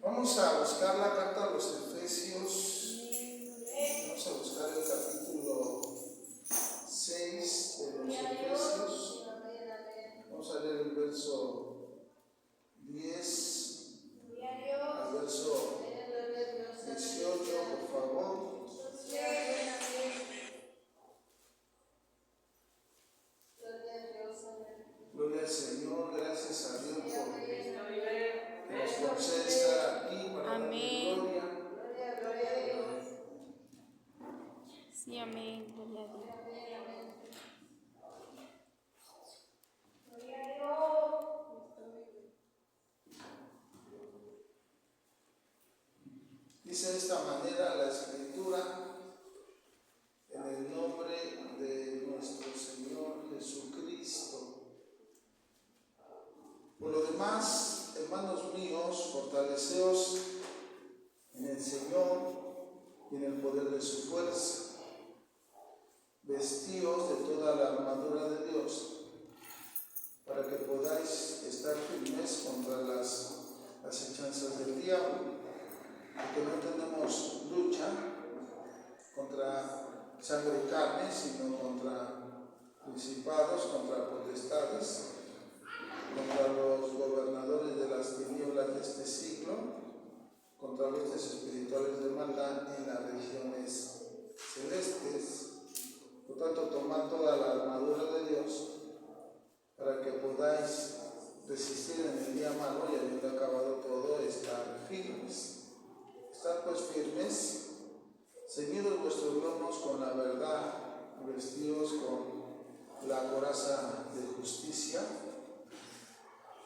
Vamos a buscar la carta a los Efesios. Vamos a buscar el capítulo 6 de los Efesios. Vamos a leer el verso 10 al verso 18, por favor. Gloria al Señor, gracias a Dios por que nos concede estar aquí para darle gloria. Sí, amén. Gloria a Dios. Dice de esta manera la Escritura, en el nombre de nuestro Señor Jesucristo. Por lo demás, hermanos míos, fortaleceos en el Señor y en el poder de su fuerza. Vestíos de toda la armadura de Dios, para que podáis estar firmes contra las acechanzas del diablo, porque no tenemos lucha contra sangre y carne, sino contra principados, contra potestades, contra los gobernadores de las tinieblas de este siglo, contra huestes espirituales de maldad en las regiones celestes. Por tanto, tomad toda la armadura de Dios para que podáis resistir en el día malo y habiendo acabado todo, estar firmes. Estad pues firmes, ceñidos vuestros lomos con la verdad, vestidos con la coraza de justicia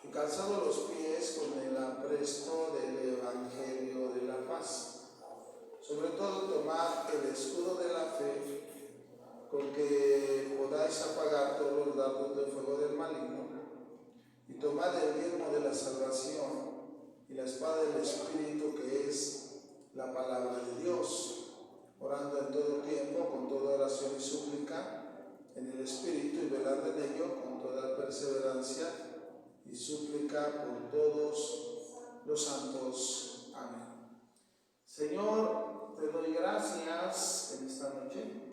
y calzados los pies con el apresto del evangelio de la paz. Sobre todo, tomad el escudo de la fe, con que podáis apagar todos los dardos del fuego del maligno, y tomad el yelmo de la salvación y la espada del Espíritu, que es la palabra de Dios, orando en todo tiempo con toda oración y súplica en el Espíritu, y velando en ello con toda perseverancia y súplica por todos los santos. Amén. Señor, te doy gracias en esta noche.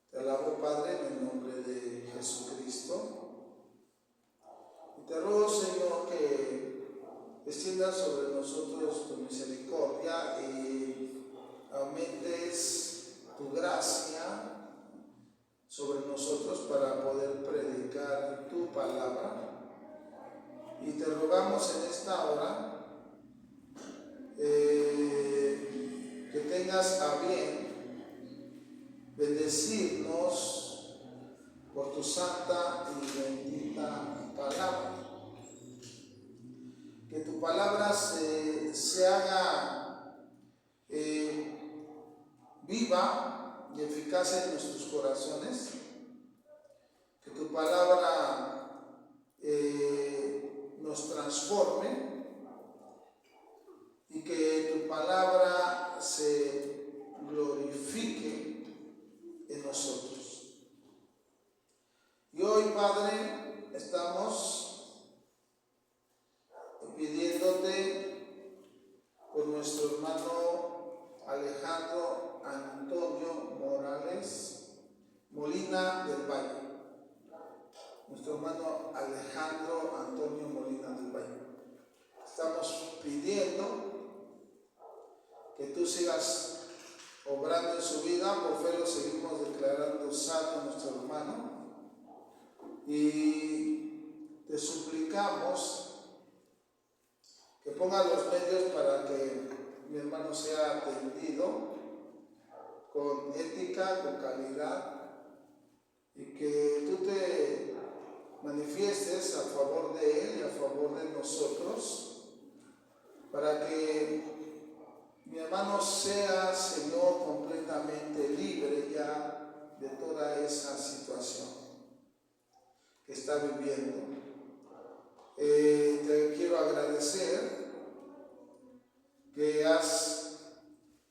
Te alabo, Padre, en el nombre de Jesucristo. Y te ruego, Señor, que extiendas sobre nosotros tu misericordia y aumentes tu gracia sobre nosotros para poder predicar tu palabra. Y te rogamos en esta hora que tengas a bien bendecirnos por tu santa y bendita palabra. Que tu palabra se haga viva y eficaz en nuestros corazones. Que tu palabra nos transforme y que tu palabra se glorifique en nosotros. Y hoy, Padre, estamos pidiéndote por nuestro hermano Alejandro Antonio Morales Molina del Valle. Nuestro hermano Alejandro Antonio Molina del Valle. Estamos pidiendo que tú sigas obrando en su vida. Por fe lo seguimos declarando sano a nuestro hermano, y te suplicamos que ponga los medios para que mi hermano sea atendido con ética, con calidad, y que tú te manifiestes a favor de él y a favor de nosotros, para que mi hermano sea, Señor, completamente libre ya de toda esa situación que está viviendo. Te quiero agradecer que has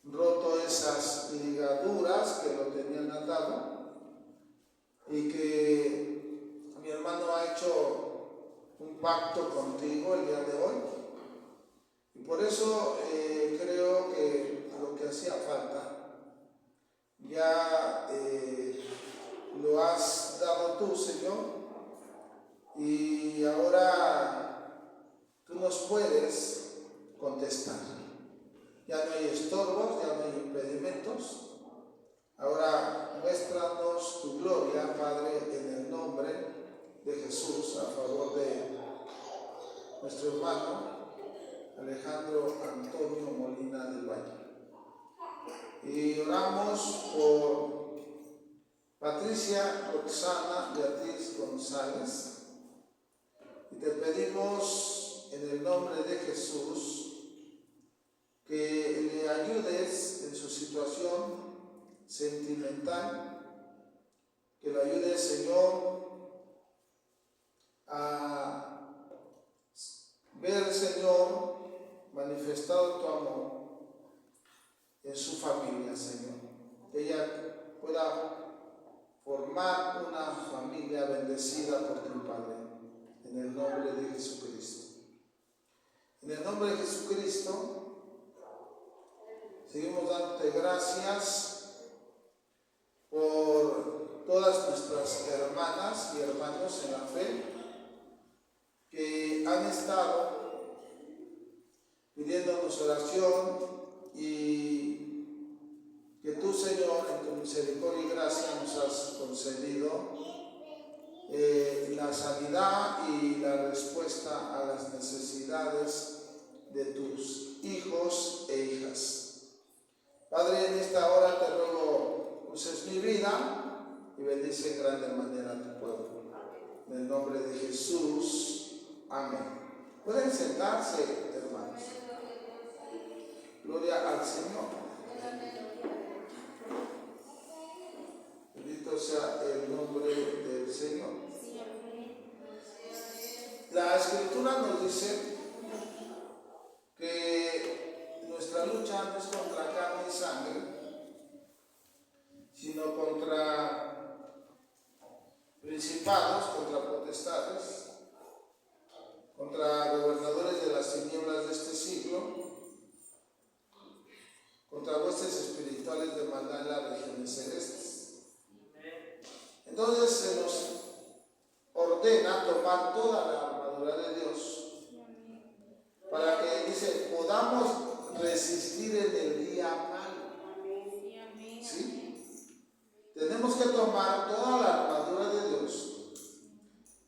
roto esas ligaduras que lo tenían atado, y que mi hermano ha hecho un pacto contigo el día de hoy. Y por eso puedes contestar. Ya no hay estorbos, ya no hay impedimentos. Ahora muéstranos tu gloria, Padre, en el nombre de Jesús, a favor de nuestro hermano Alejandro Antonio Molina del Valle. Y oramos por Patricia Roxana Beatriz González. Y te pedimos en el nombre de Jesús que le ayudes en su situación sentimental, que le ayudes, Señor, a ver, Señor, manifestado tu amor en su familia, Señor. Que ella pueda formar una familia bendecida por tu Padre, en el nombre de Jesucristo. En el nombre de Jesucristo, seguimos dándote gracias por todas nuestras hermanas y hermanos en la fe que han estado pidiéndonos oración, y que tú, Señor, en tu misericordia y gracia nos has concedido la sanidad y la respuesta a las necesidades de tus hijos e hijas. Padre, en esta hora te ruego, uses mi vida y bendice en grande manera a tu pueblo. En el nombre de Jesús, amén. Pueden sentarse, hermanos. Gloria al Señor. Bendito sea el nombre del Señor. La Escritura nos dice que nuestra lucha no es contra carne y sangre, sino contra principados, contra potestades, contra gobernadores de las tinieblas de este siglo, contra huestes espirituales de maldad en las regiones celestes. Entonces se nos ordena tomar toda la armadura de Dios para que, dice, podamos resistir en el día malo. ¿Sí? Tenemos que tomar toda la armadura de Dios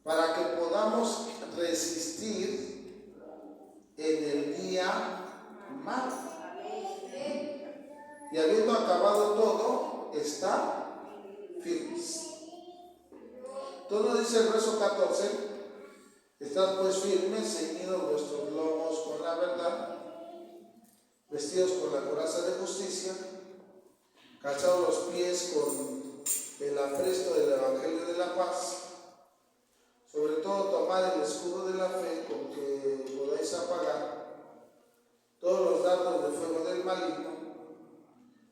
para que podamos resistir en el día malo. Y habiendo acabado todo, estar firmes. Todo dice el verso 14: estad pues firmes, ceñidos vuestros lomos con la verdad, vestidos con la coraza de justicia, calzados los pies con el apresto del Evangelio de la paz. Sobre todo tomad el escudo de la fe, con que podáis apagar todos los dardos de fuego del maligno.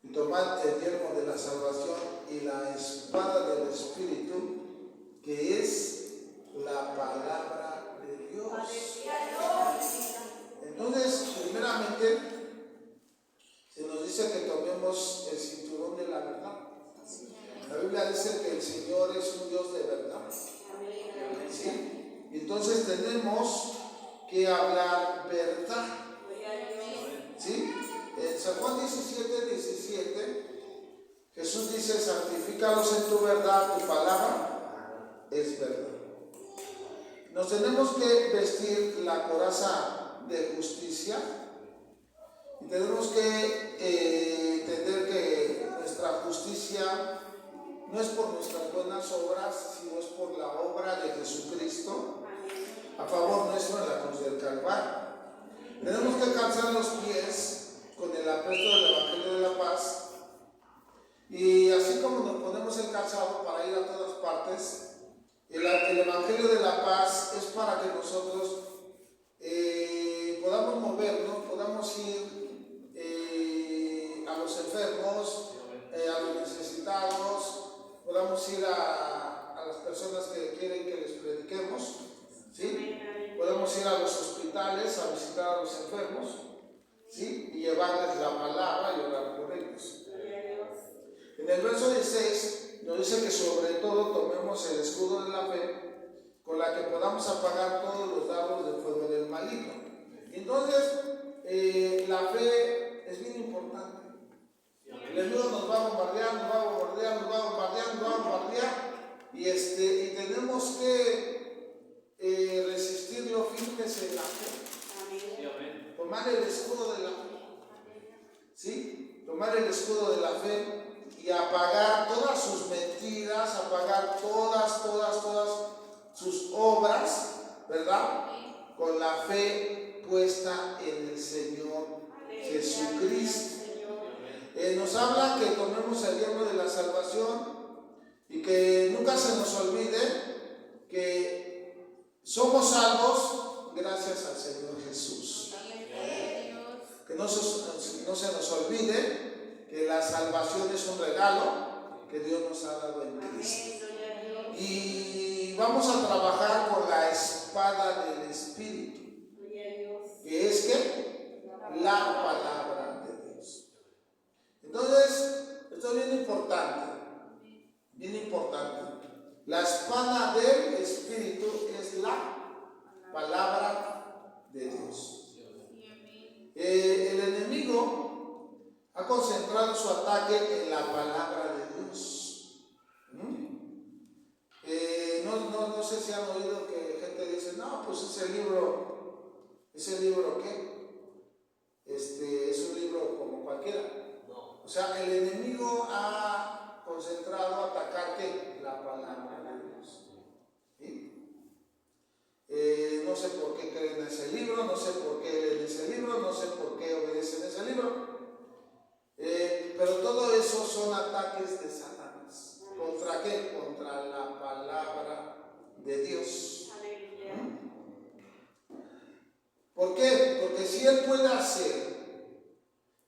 Y tomad el yelmo de la salvación y la espada del Espíritu, que es la palabra de Dios. Entonces, primeramente, se nos dice que tomemos el cinturón de la verdad. La Biblia dice que el Señor es un Dios de verdad. ¿Sí? Entonces tenemos que hablar verdad. ¿Sí? En San Juan 17:17, Jesús dice: santifícalos en tu verdad, tu palabra es verdad. Nos tenemos que vestir la coraza de justicia y tenemos que entender que nuestra justicia no es por nuestras buenas obras, sino es por la obra de Jesucristo a favor nuestro en la cruz del Calvario. Tenemos que calzar los pies con el apresto del Evangelio de la paz, y así como nos ponemos el calzado para ir a todas partes, el Evangelio de la paz es para que nosotros podamos movernos, podamos ir a los enfermos, a los necesitados, podamos ir a las personas que quieren que les prediquemos, ¿sí? Podemos ir a los hospitales a visitar a los enfermos, ¿sí? Y llevarles la palabra y orar por ellos. En el verso 16 nos dice que sobre todo tomemos el escudo de la fe, con la que podamos apagar todos los dardos de fuego del maligno. Entonces, la fe es bien importante. El enemigo nos va a bombardear, nos va a bombardear, nos va a bombardear, nos va a bombardear. Y tenemos que resistirlo, fíjense en la fe. Tomar el escudo de la fe. ¿Sí? Tomar el escudo de la fe y apagar todas sus mentiras, apagar todas sus obras, ¿verdad? Con la fe puesta en el Señor Jesucristo. Nos habla que tomemos el hierro de la salvación y que nunca se nos olvide que somos salvos gracias al Señor Jesús. Que no se nos olvide que la salvación es un regalo que Dios nos ha dado en Cristo. Y vamos a trabajar con la espada del Espíritu, que es ¿qué? La palabra de Dios. Entonces, esto es bien importante, bien importante. La espada del Espíritu es la palabra de Dios. El enemigo ha concentrado su ataque en la palabra de Dios. No sé si han oído que gente dice, no, pues ese libro ¿qué? Es un libro como cualquiera. O sea, el enemigo ha concentrado a atacar ¿qué? La palabra de Dios. ¿Sí? No sé por qué creen en ese libro, no sé por qué leen ese libro, no sé por qué obedecen ese libro. Pero todo eso son ataques de Satanás. ¿Contra qué? Contra la palabra de Dios. ¿Por qué? Porque si él puede hacer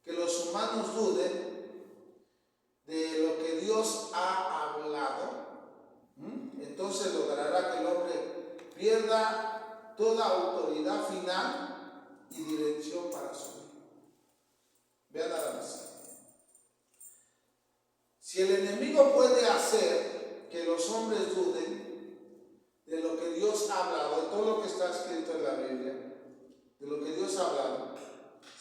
que los humanos duden de lo que Dios ha hablado, entonces logrará que el hombre pierda toda autoridad final y dirección para su vida. Vean nada más. Si el enemigo puede hacer que los hombres duden de lo que Dios ha hablado, de todo lo que está escrito en la Biblia, de lo que Dios ha hablado,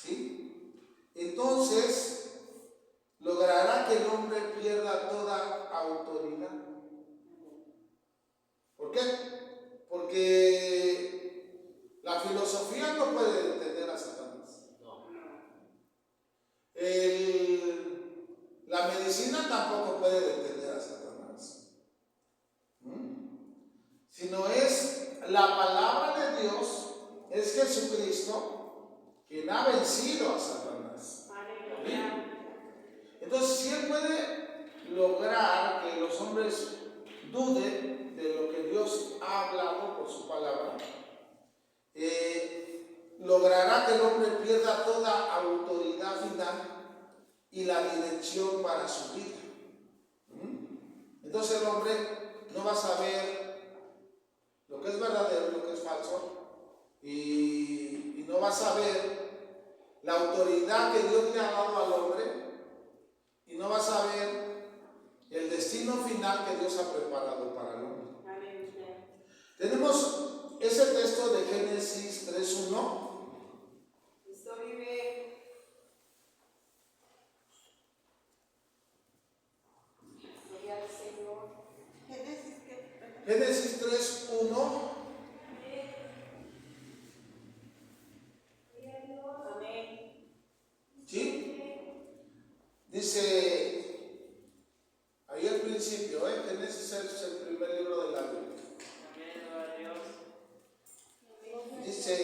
¿sí? Entonces logrará que el hombre pierda toda autoridad. ¿Por qué? Porque la filosofía no puede detener a Satanás. La medicina tampoco puede detener a Satanás. Sino es la palabra de Dios, es Jesucristo quien ha vencido a Satanás. Entonces, si él puede lograr que los hombres duden de lo que Dios ha hablado por su palabra, logrará que el hombre pierda toda autoridad final y la dirección para su vida. Entonces el hombre no va a saber lo que es verdadero y lo que es falso, y no va a saber la autoridad que Dios le ha dado al hombre, y no va a saber el destino final que Dios ha preparado para el hombre. Tenemos ese texto de Génesis 3:1. Génesis 3:1. ¿Sí? Dice ahí al principio, Génesis es el primer libro de la Biblia. Dice,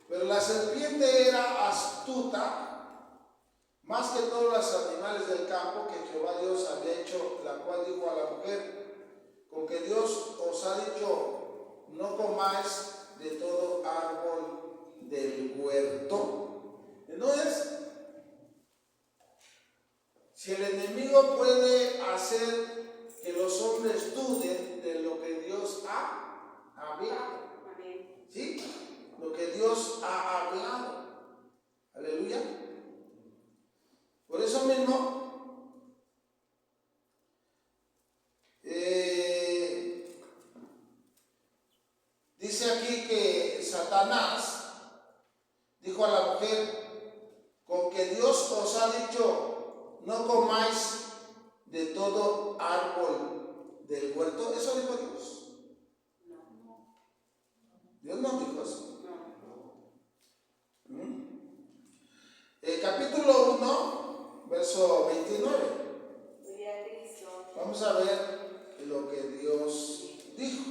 pero la serpiente era astuta más que todos los animales del campo que Jehová Dios había hecho, la cual dijo a la mujer, con que Dios os ha dicho, no comáis de todo árbol del huerto. Entonces, si el enemigo puede hacer que los hombres duden de lo que Dios ha hablado, ¿sí? Lo que Dios ha hablado. Aleluya. Por eso mismo, dice aquí que Satanás mujer, con que Dios os ha dicho, no comáis de todo árbol del huerto. ¿Eso dijo Dios? Dios no dijo eso. Capítulo 1, verso 29. Vamos a ver lo que Dios dijo.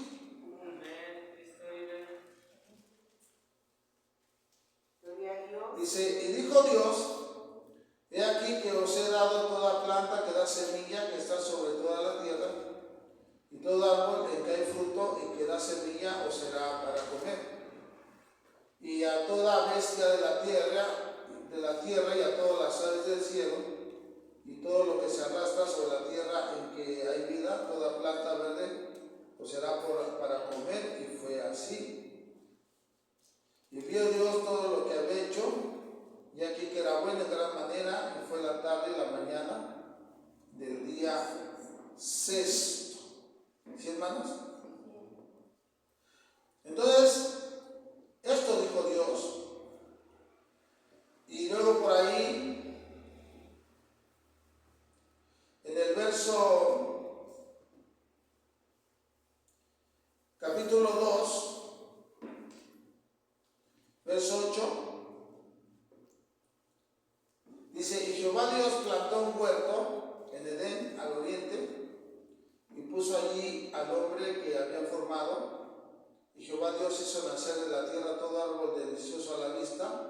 Dice, y dijo Dios, he aquí que os he dado toda planta que da semilla, que está sobre toda la tierra, y todo árbol en que hay fruto y que da semilla os será para comer. Y a toda bestia de la tierra y a todas las aves del cielo, y todo lo que se arrastra sobre la tierra en que hay vida, toda planta verde, os será para comer. Y fue así. Y vio Dios todo lo que había hecho, y aquí que era bueno en gran manera, y fue la tarde y la mañana del día sexto. ¿Sí, hermanos? Entonces, esto dijo Dios. Y luego por ahí, en el capítulo 2, verso 8, dice, y Jehová Dios plantó un huerto en Edén, al oriente, y puso allí al hombre que había formado. Y Jehová Dios hizo nacer de la tierra todo árbol delicioso a la vista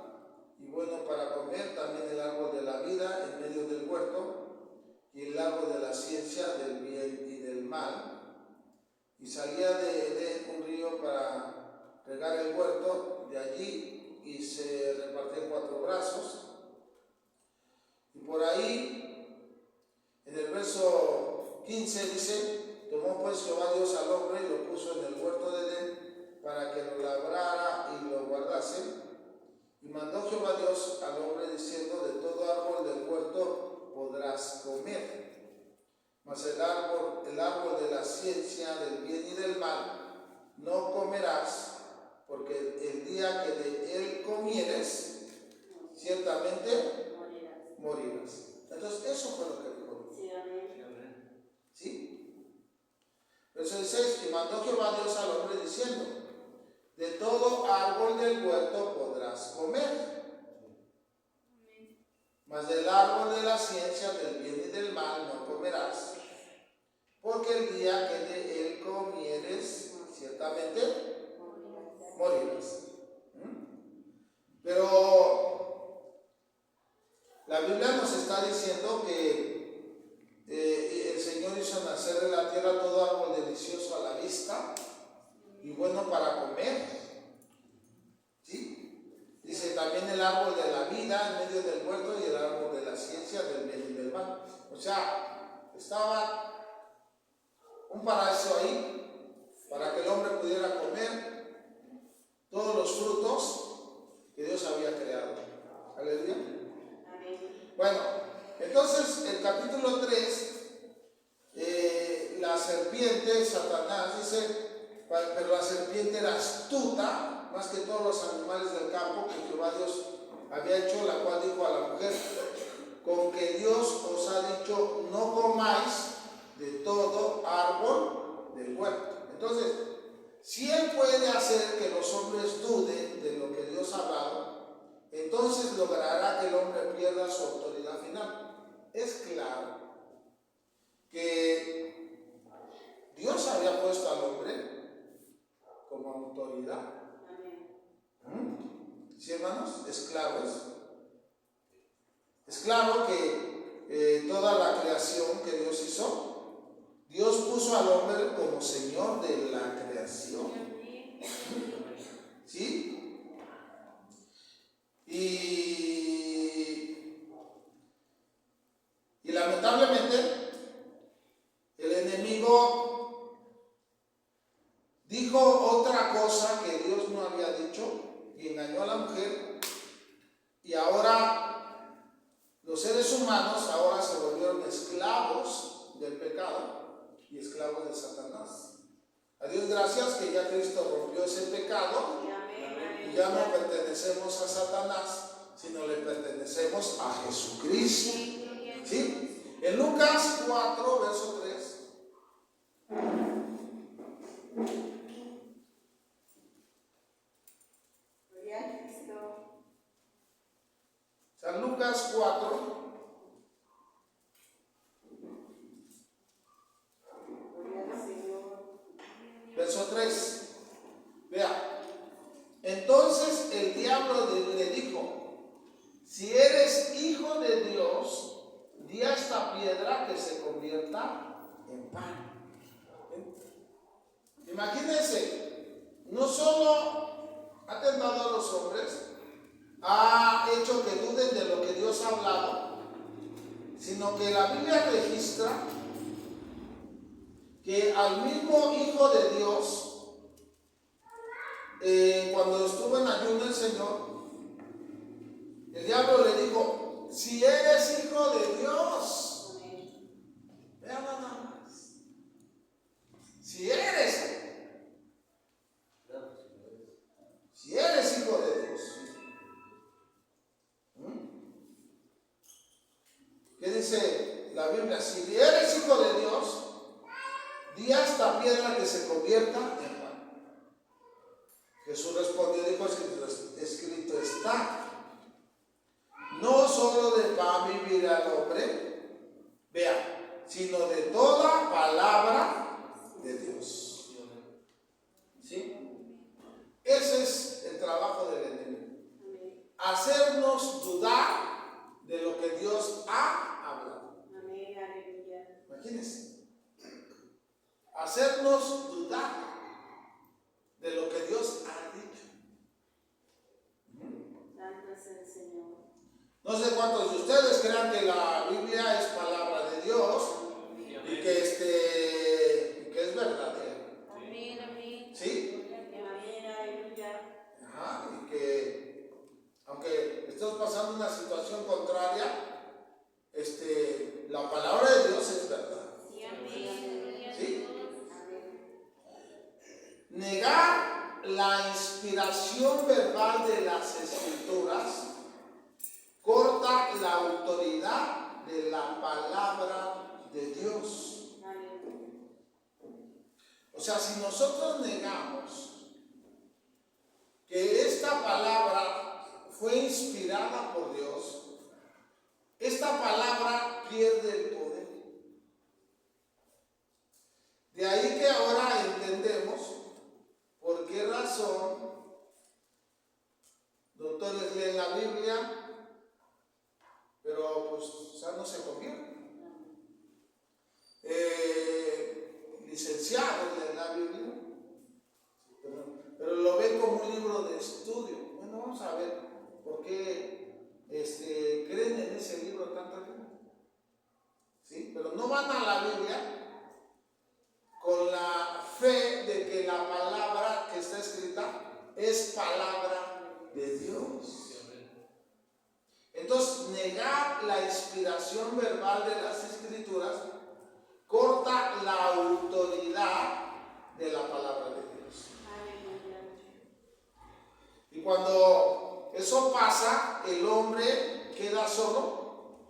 y bueno para comer, también el árbol de la vida en medio del huerto, y el árbol de la ciencia del bien y del mal. Y salía de Edén un río para regar el huerto de allí, y se repartía en 4 brazos. Y por ahí, en el verso 15 dice, tomó pues Jehová Dios al hombre y lo puso en el huerto de Edén para que lo labrara y lo guardase. Y mandó Jehová Dios al hombre diciendo, de todo árbol del huerto podrás comer, mas el árbol de la ciencia del bien y del mal no comerás, porque el día que de él comieres, ciertamente morirás. Entonces, eso fue lo que dijo Dios. ¿Sí? Verso 16, y mandó Jehová Dios al hombre diciendo, de todo árbol del huerto podrás comer, mas del árbol de la ciencia del bien y del mal no comerás, porque el día que de él comieres, ciertamente morirás. Pero la Biblia nos está diciendo que el Señor hizo nacer de la tierra todo árbol delicioso a la vista y bueno para comer. ¿Sí? Dice también el árbol de la vida en medio del huerto y el árbol de la ciencia del bien y del mal. O sea, estaba un paraíso ahí para que el hombre pudiera comer todos los frutos que Dios había creado. Aleluya. Bueno, entonces el capítulo 3, la serpiente, Satanás, dice, pero la serpiente era astuta, más que todos los animales del campo que Jehová Dios había hecho, la cual dijo a la mujer, con que Dios os ha dicho, no comáis de todo árbol del huerto. Entonces, si Él puede hacer que los hombres duden de lo que Dios ha hablado, entonces logrará que el hombre pierda su autoridad final. Es claro que Dios había puesto al hombre como autoridad. ¿Sí, hermanos? Es claro eso. Es claro que toda la creación que Dios hizo, Dios puso al hombre como Señor de la creación. ¿Sí? Y lamentablemente el enemigo dijo otra cosa que Dios no había dicho y engañó a la mujer, y ahora los seres humanos ahora se volvieron esclavos del pecado y esclavos de Satanás. A Dios gracias que ya Cristo rompió ese pecado y ya no pertenecemos a Satanás, sino le pertenecemos a Jesucristo. ¿Sí? En Lucas 4, verso 3. San Lucas 4. Verso 3. Vea. Entonces el diablo le dijo: si eres hijo de Dios, di a esta piedra que se convierta en pan. Imagínense, no solo ha tentado a los hombres, ha hecho que duden de lo que Dios ha hablado, sino que la Biblia registra que al mismo Hijo de Dios, cuando estuvo en ayuno el Señor, el diablo le dijo: si eres hijo de Dios, vean nada más, si eres hijo de Dios. ¿Qué dice la Biblia? Si eres hijo de Dios, di a esta piedra que se convierta en pan. Jesús respondió y dijo: escrito está, no solo de pan vivirá el hombre, vea, sino de toda palabra de Dios. ¿Sí? Ese es el trabajo del enemigo, hacernos dudar de lo que Dios ha hablado. Imagínense, hacernos dudar de lo que Dios ha dicho. No sé cuántos de ustedes crean que la Biblia es palabra de Dios y que es verdadera. ¿Sí? Ajá, y que aunque estemos pasando una situación contraria, la palabra de Dios es verdad. ¿Sí? Negar la inspiración verbal de las Escrituras corta la autoridad de la palabra de Dios. O sea, si nosotros negamos que esta palabra fue inspirada por Dios, esta palabra pierde el poder. De ahí que ahora entendemos por qué razón doctores leen la Biblia, pero pues no se convierten. Licenciados leen la Biblia, pero lo ven como un libro de estudio. Bueno, vamos a ver por qué creen en ese libro tanta gente. ¿Sí? Pero no van a la Biblia con la fe de que la palabra que está escrita es palabra de Dios. Entonces, negar la inspiración verbal de las Escrituras corta la autoridad de la palabra de Dios. Y cuando eso pasa, el hombre queda solo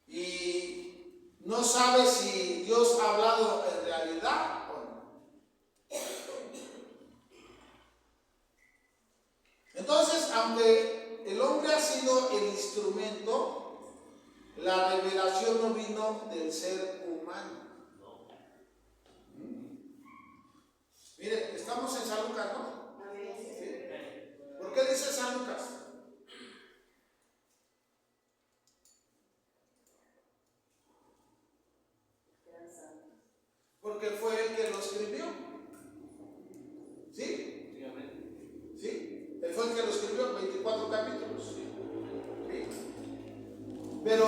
y no sabe si Dios ha hablado en realidad o no. Entonces, aunque el hombre ha sido el instrumento, la revelación no vino del ser humano. Mire, estamos en San Lucas, ¿no? ¿Sí? ¿Por qué dice San Lucas? Porque fue el que lo escribió. ¿Sí? ¿Sí? Él fue el que lo escribió, 24 capítulos. ¿Sí? Pero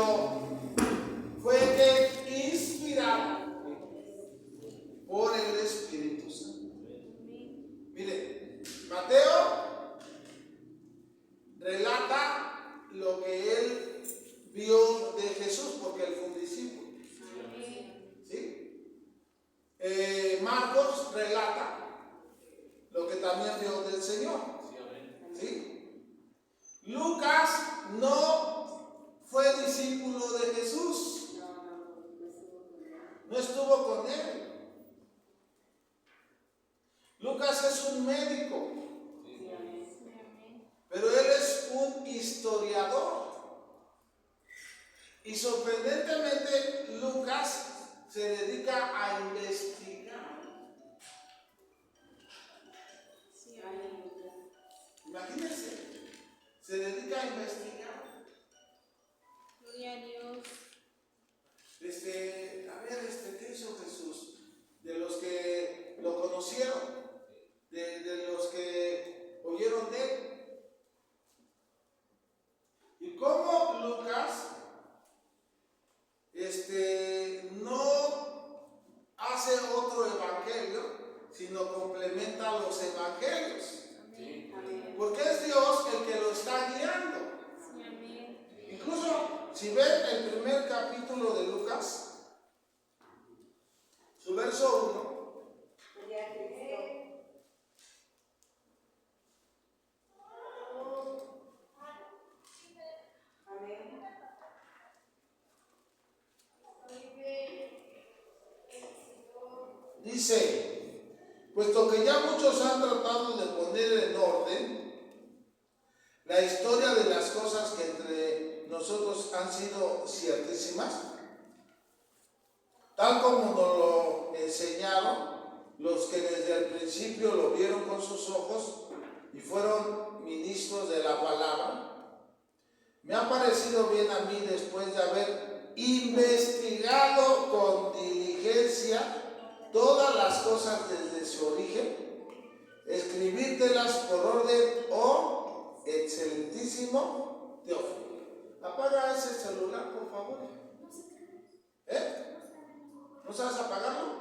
fue el que inspirado por el Espíritu Santo. Mire, Mateo relata lo que él vio de Jesús, porque él fue un discípulo. ¿Sí? Marcos relata lo que también vio del Señor. ¿Sí? historiador. Y sorprendentemente Lucas se dedica a investigar. Imagínense, se dedica a investigar. Gloria a Dios. A ver, ¿qué hizo Jesús? De los que lo conocieron, de los que oyeron de él. Y cómo Lucas no hace otro evangelio, sino complementa los evangelios. Amén. Porque es Dios el que lo está guiando. Sí, amén. Incluso, si ven el primer capítulo de Lucas, su verso 1, dice: puesto que ya muchos han tratado de poner en orden la historia de las cosas que entre nosotros han sido ciertísimas, tal como nos lo enseñaron los que desde el principio lo vieron con sus ojos y fueron ministros de la palabra, me ha parecido bien a mí, después de haber investigado con diligencia todas las cosas desde su origen, escribírtelas por orden, oh excelentísimo Teófilo. Apaga ese celular, por favor. ¿No sabes apagarlo?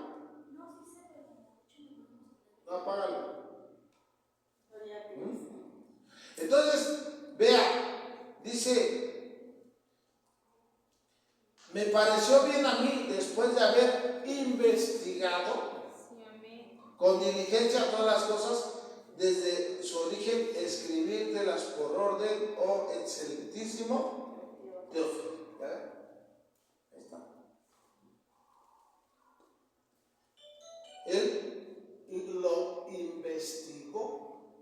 No, apágalo. Entonces, vea, dice: me pareció bien a mí, después de haber investigado con diligencia todas las cosas desde su origen, escribírtelas por orden, oh excelentísimo Teófilo. Ahí está. Él lo investigó.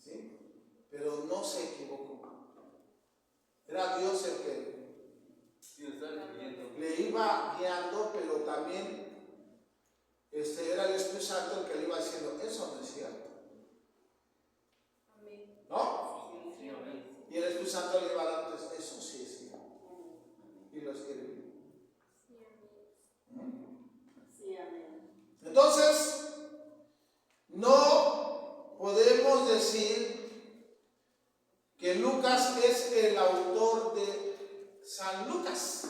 ¿Sí? Pero no se equivocó. Era Dios el que le iba guiando, pero también era el Espíritu Santo el que le iba diciendo: eso no es cierto. ¿No? Y el Espíritu Santo le iba dando: eso sí es cierto. Y lo escribió. Entonces, no podemos decir que Lucas es el autor de San Lucas.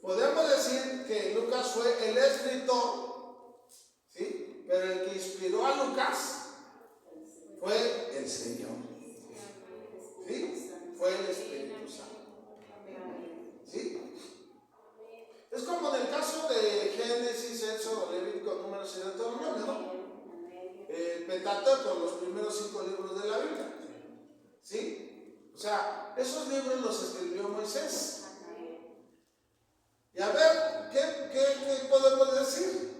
Podemos decir que Lucas fue el escritor, ¿sí? Pero el que inspiró a Lucas fue el Señor, ¿sí? Fue el Espíritu Santo, ¿sí? Es como en el caso de Génesis, Éxodo, Levítico, Números y Deuteronomio, ¿no? El Pentateuco, los primeros 5 libros de la Biblia, ¿sí? O sea, esos libros los escribió Moisés. Y a ver, ¿qué podemos decir?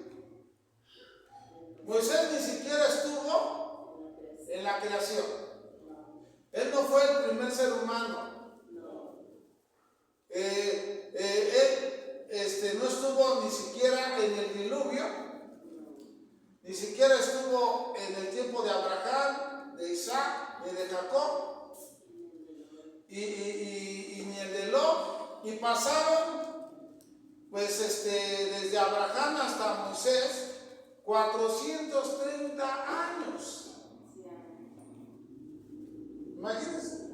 Moisés ni siquiera estuvo en la creación. Él no fue el primer ser humano. Él no estuvo ni siquiera en el diluvio, ni siquiera estuvo en el tiempo de Abraham, de Isaac, ni de Jacob, y ni el de Lot, y pasaron pues desde Abraham hasta Moisés 430 años. Imagínense.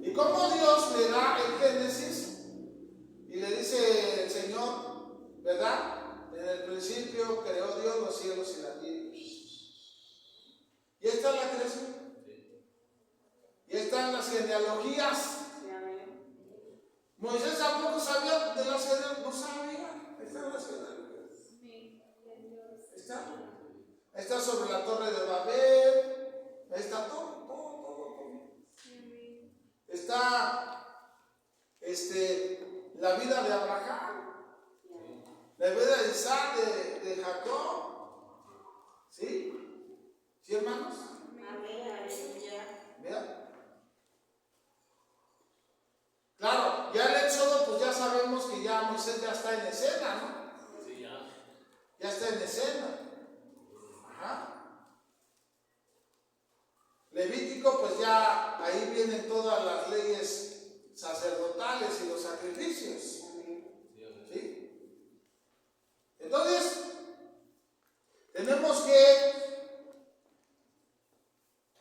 Y cómo Dios le da el Génesis y le dice el Señor, ¿verdad? En el principio creó Dios los cielos y la tierra. Y está en la creación. Y están las genealogías. Moisés tampoco sabía de las genealogías, no sabía. Están las genealogías. Está sobre la torre de Babel. Ahí está todo. Está la vida de Abraham, la vida de Isaac, de Jacob. ¿Sí? ¿Sí, hermanos? Moisés ya está en escena, ¿no? Sí, ya. Ya está en escena. Ajá. Levítico, pues ya ahí vienen todas las leyes sacerdotales y los sacrificios. ¿Sí? Entonces, tenemos que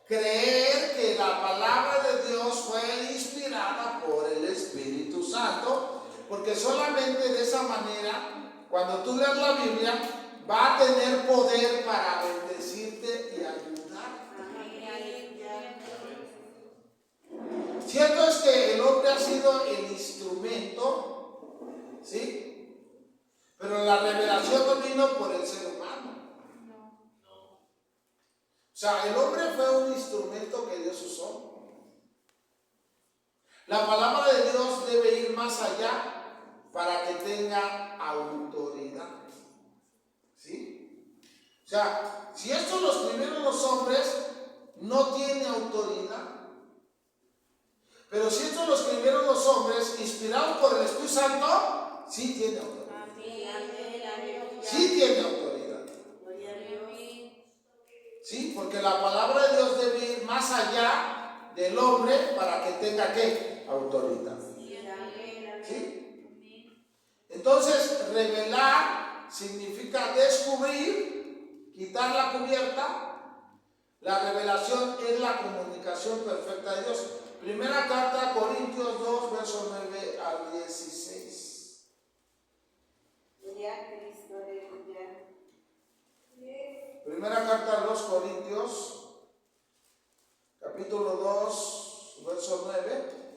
creer que la palabra de Dios fue inspirada por el Espíritu Santo, porque solamente de esa manera, cuando tú leas la Biblia, va a tener poder para bendecirte y ayudarte. Cierto es que el hombre ha sido el instrumento, ¿sí? Pero la revelación no vino por el ser humano. O sea, el hombre fue un instrumento que Dios usó. La palabra de Dios debe ir más allá para que tenga autoridad. ¿Sí? O sea, si esto lo escribieron los hombres, no tiene autoridad. Pero si esto lo escribieron los hombres, inspirados por el Espíritu Santo, sí tiene autoridad. Sí tiene autoridad. Sí, porque la palabra de Dios debe ir más allá del hombre para que tenga ¿qué? Autoridad. ¿Sí? Entonces, revelar significa descubrir, quitar la cubierta. La revelación es la comunicación perfecta de Dios. Primera carta a Corintios 2, versos 9 al 16. Primera carta a los Corintios, capítulo 2, verso 9,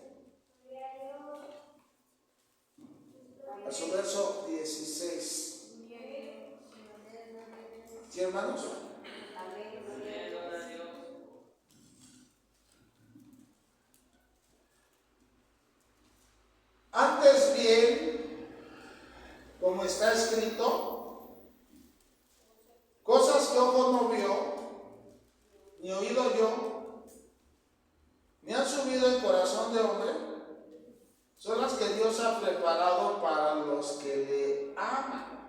a su verso 16. ¿Sí, hermanos? Antes bien, como está escrito, cosas que ojo no vio, ni oído yo, ni han subido el corazón de hombre, son las que Dios ha preparado para los que le aman.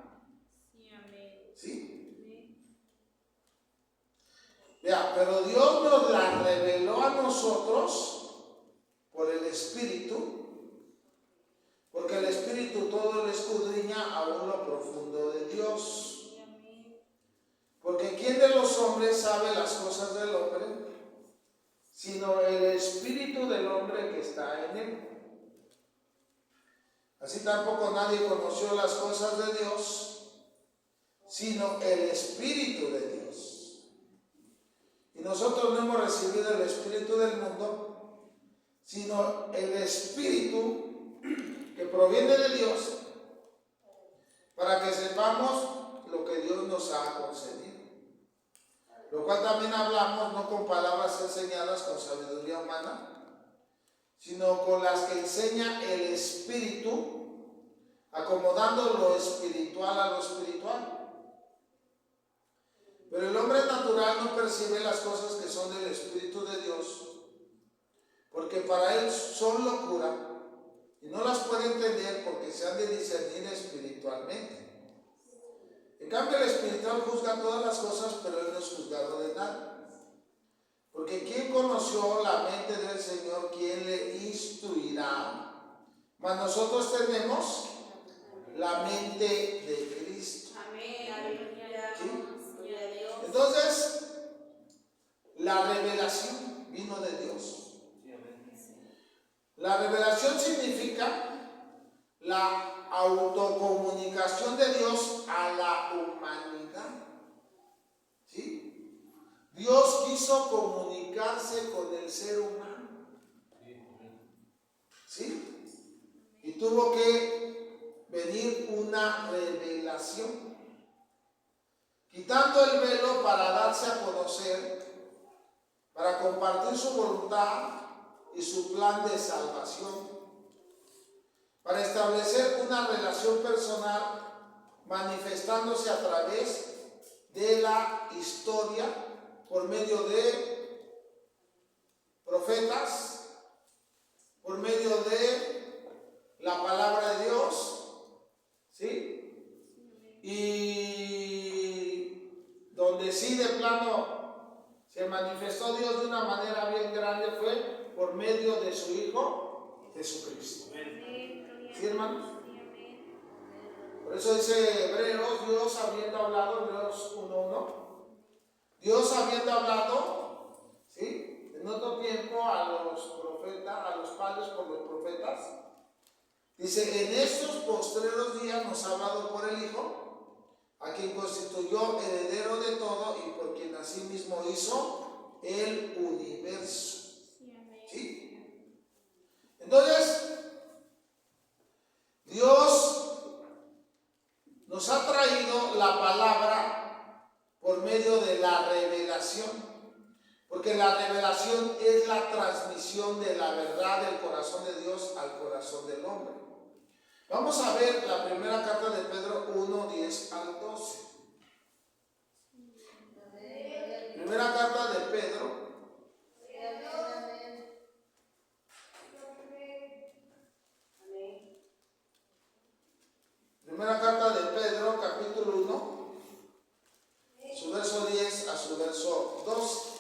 ¿Sí? Vea, pero Dios nos la reveló a nosotros por el Espíritu, porque el Espíritu todo lo escudriña aún lo profundo de Dios. Porque ¿quién de los hombres sabe las cosas del hombre? Sino el Espíritu del hombre que está en él. Así tampoco nadie conoció las cosas de Dios, sino el Espíritu de Dios. Y nosotros no hemos recibido el Espíritu del mundo, sino el Espíritu que proviene de Dios, para que sepamos lo que Dios nos ha concedido. Lo cual también hablamos no con palabras enseñadas con sabiduría humana, sino con las que enseña el Espíritu, acomodando lo espiritual a lo espiritual. Pero el hombre natural no percibe las cosas que son del Espíritu de Dios, porque para él son locura, y no las puede entender porque se han de discernir espiritualmente. En cambio, el espiritual juzga todas las cosas, pero él no es juzgado de nada. Porque ¿quién conoció la mente del Señor? ¿Quién le instruirá? Mas nosotros tenemos la mente de Cristo. ¿Sí? Entonces, la revelación vino de Dios. La revelación significa la autocomunicación de Dios a la humanidad. ¿Sí? Dios quiso comunicarse con el ser humano. ¿Sí? Y tuvo que venir una revelación, quitando el velo para darse a conocer, para compartir su voluntad y su plan de salvación, para establecer una relación personal manifestándose a través de la historia por medio de profetas, por medio de la palabra de Dios Y donde sí de plano se manifestó Dios de una manera bien grande fue por medio de su Hijo Jesucristo. ¿Sí, hermanos? Por eso dice Hebreos, Dios habiendo hablado, Hebreos 1:1, Dios habiendo hablado, ¿sí?, en otro tiempo a los profetas, a los padres por los profetas, dice, en estos postreros días nos ha hablado por el Hijo, a quien constituyó heredero de todo y por quien asimismo hizo el universo. ¿Sí? Entonces, Dios nos ha traído la palabra por medio de la revelación, porque la revelación es la transmisión de la verdad del corazón de Dios al corazón del hombre. Vamos a ver la primera carta de Pedro 1:10 al 12. Primera carta de Pedro. Primera carta de Pedro, capítulo 1, su verso 10 a su verso 12.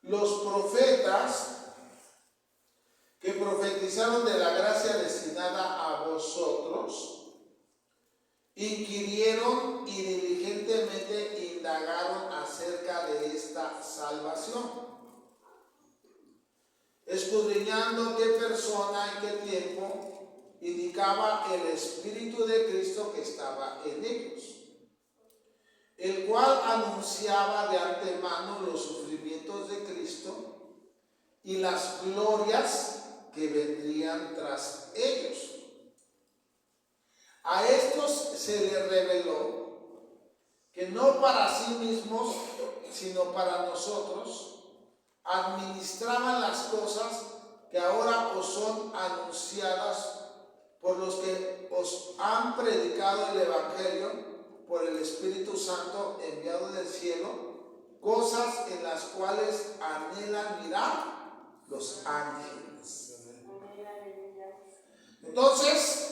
Los profetas que profetizaron de la gracia destinada a vosotros, inquirieron y diligentemente indagaron acerca de esta salvación, escudriñando qué persona en qué tiempo indicaba el Espíritu de Cristo que estaba en ellos, el cual anunciaba de antemano los sufrimientos de Cristo y las glorias que vendrían tras ellos. A estos se les reveló que no para sí mismos, sino para nosotros, administraban las cosas que ahora os son anunciadas por los que os han predicado el Evangelio por el Espíritu Santo enviado del cielo, cosas en las cuales anhelan mirar los ángeles. Entonces,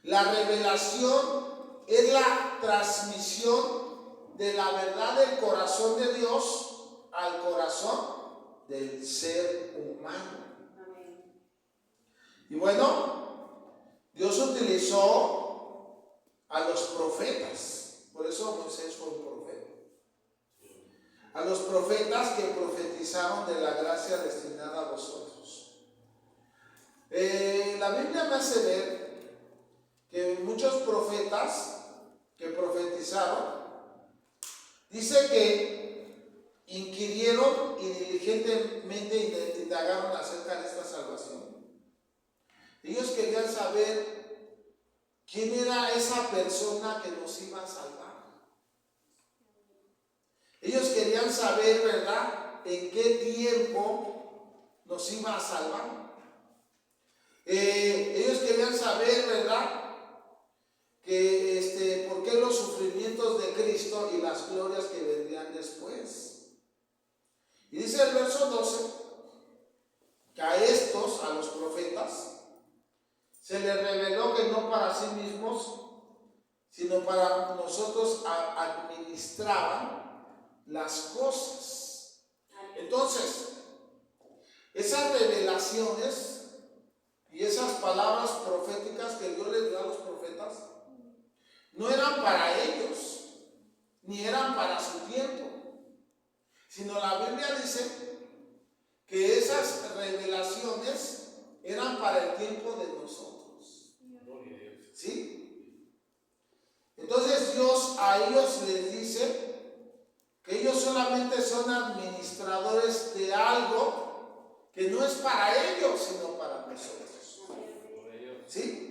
la revelación es la transmisión de la verdad del corazón de Dios al corazón del ser humano. Y bueno, Dios utilizó a los profetas, por eso Moisés fue un profeta. A los profetas que profetizaron de la gracia destinada a vosotros. La Biblia me hace ver que muchos profetas que profetizaron, dice que inquirieron y diligentemente indagaron acerca de esta salvación. Ellos querían saber quién era esa persona que nos iba a salvar. Ellos querían saber, ¿verdad?, en qué tiempo nos iba a salvar. Ellos querían saber, ¿verdad?, que por qué los sufrimientos de Cristo y las glorias que vendrían después. Y dice el verso 12 que a estos, a los profetas, se les reveló que no para sí mismos, sino para nosotros administraban las cosas. Entonces, esas revelaciones y esas palabras proféticas que Dios les dio a los profetas no eran para ellos, ni eran para su tiempo, sino la Biblia dice que esas revelaciones eran para el tiempo de nosotros. ¿Sí? Entonces Dios a ellos les dice que ellos solamente son administradores de algo que no es para ellos, sino para nosotros. ¿Sí?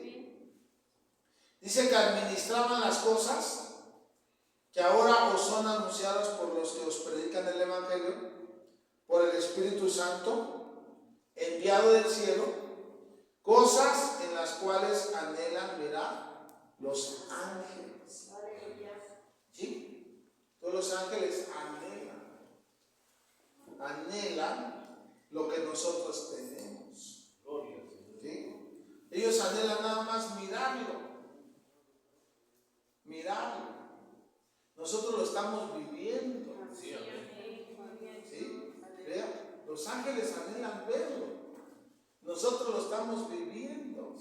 Dice que administraban las cosas que ahora os son anunciadas por los que os predican el Evangelio, por el Espíritu Santo, enviado del cielo, cosas en las cuales anhelan mirar los ángeles. ¿Sí? Todos los ángeles anhelan lo que nosotros tenemos. ¿Sí? Ellos anhelan nada más mirarlo. Nosotros lo estamos viviendo. ¿Sí? Vea, los ángeles anhelan verlo. Nosotros lo estamos viviendo.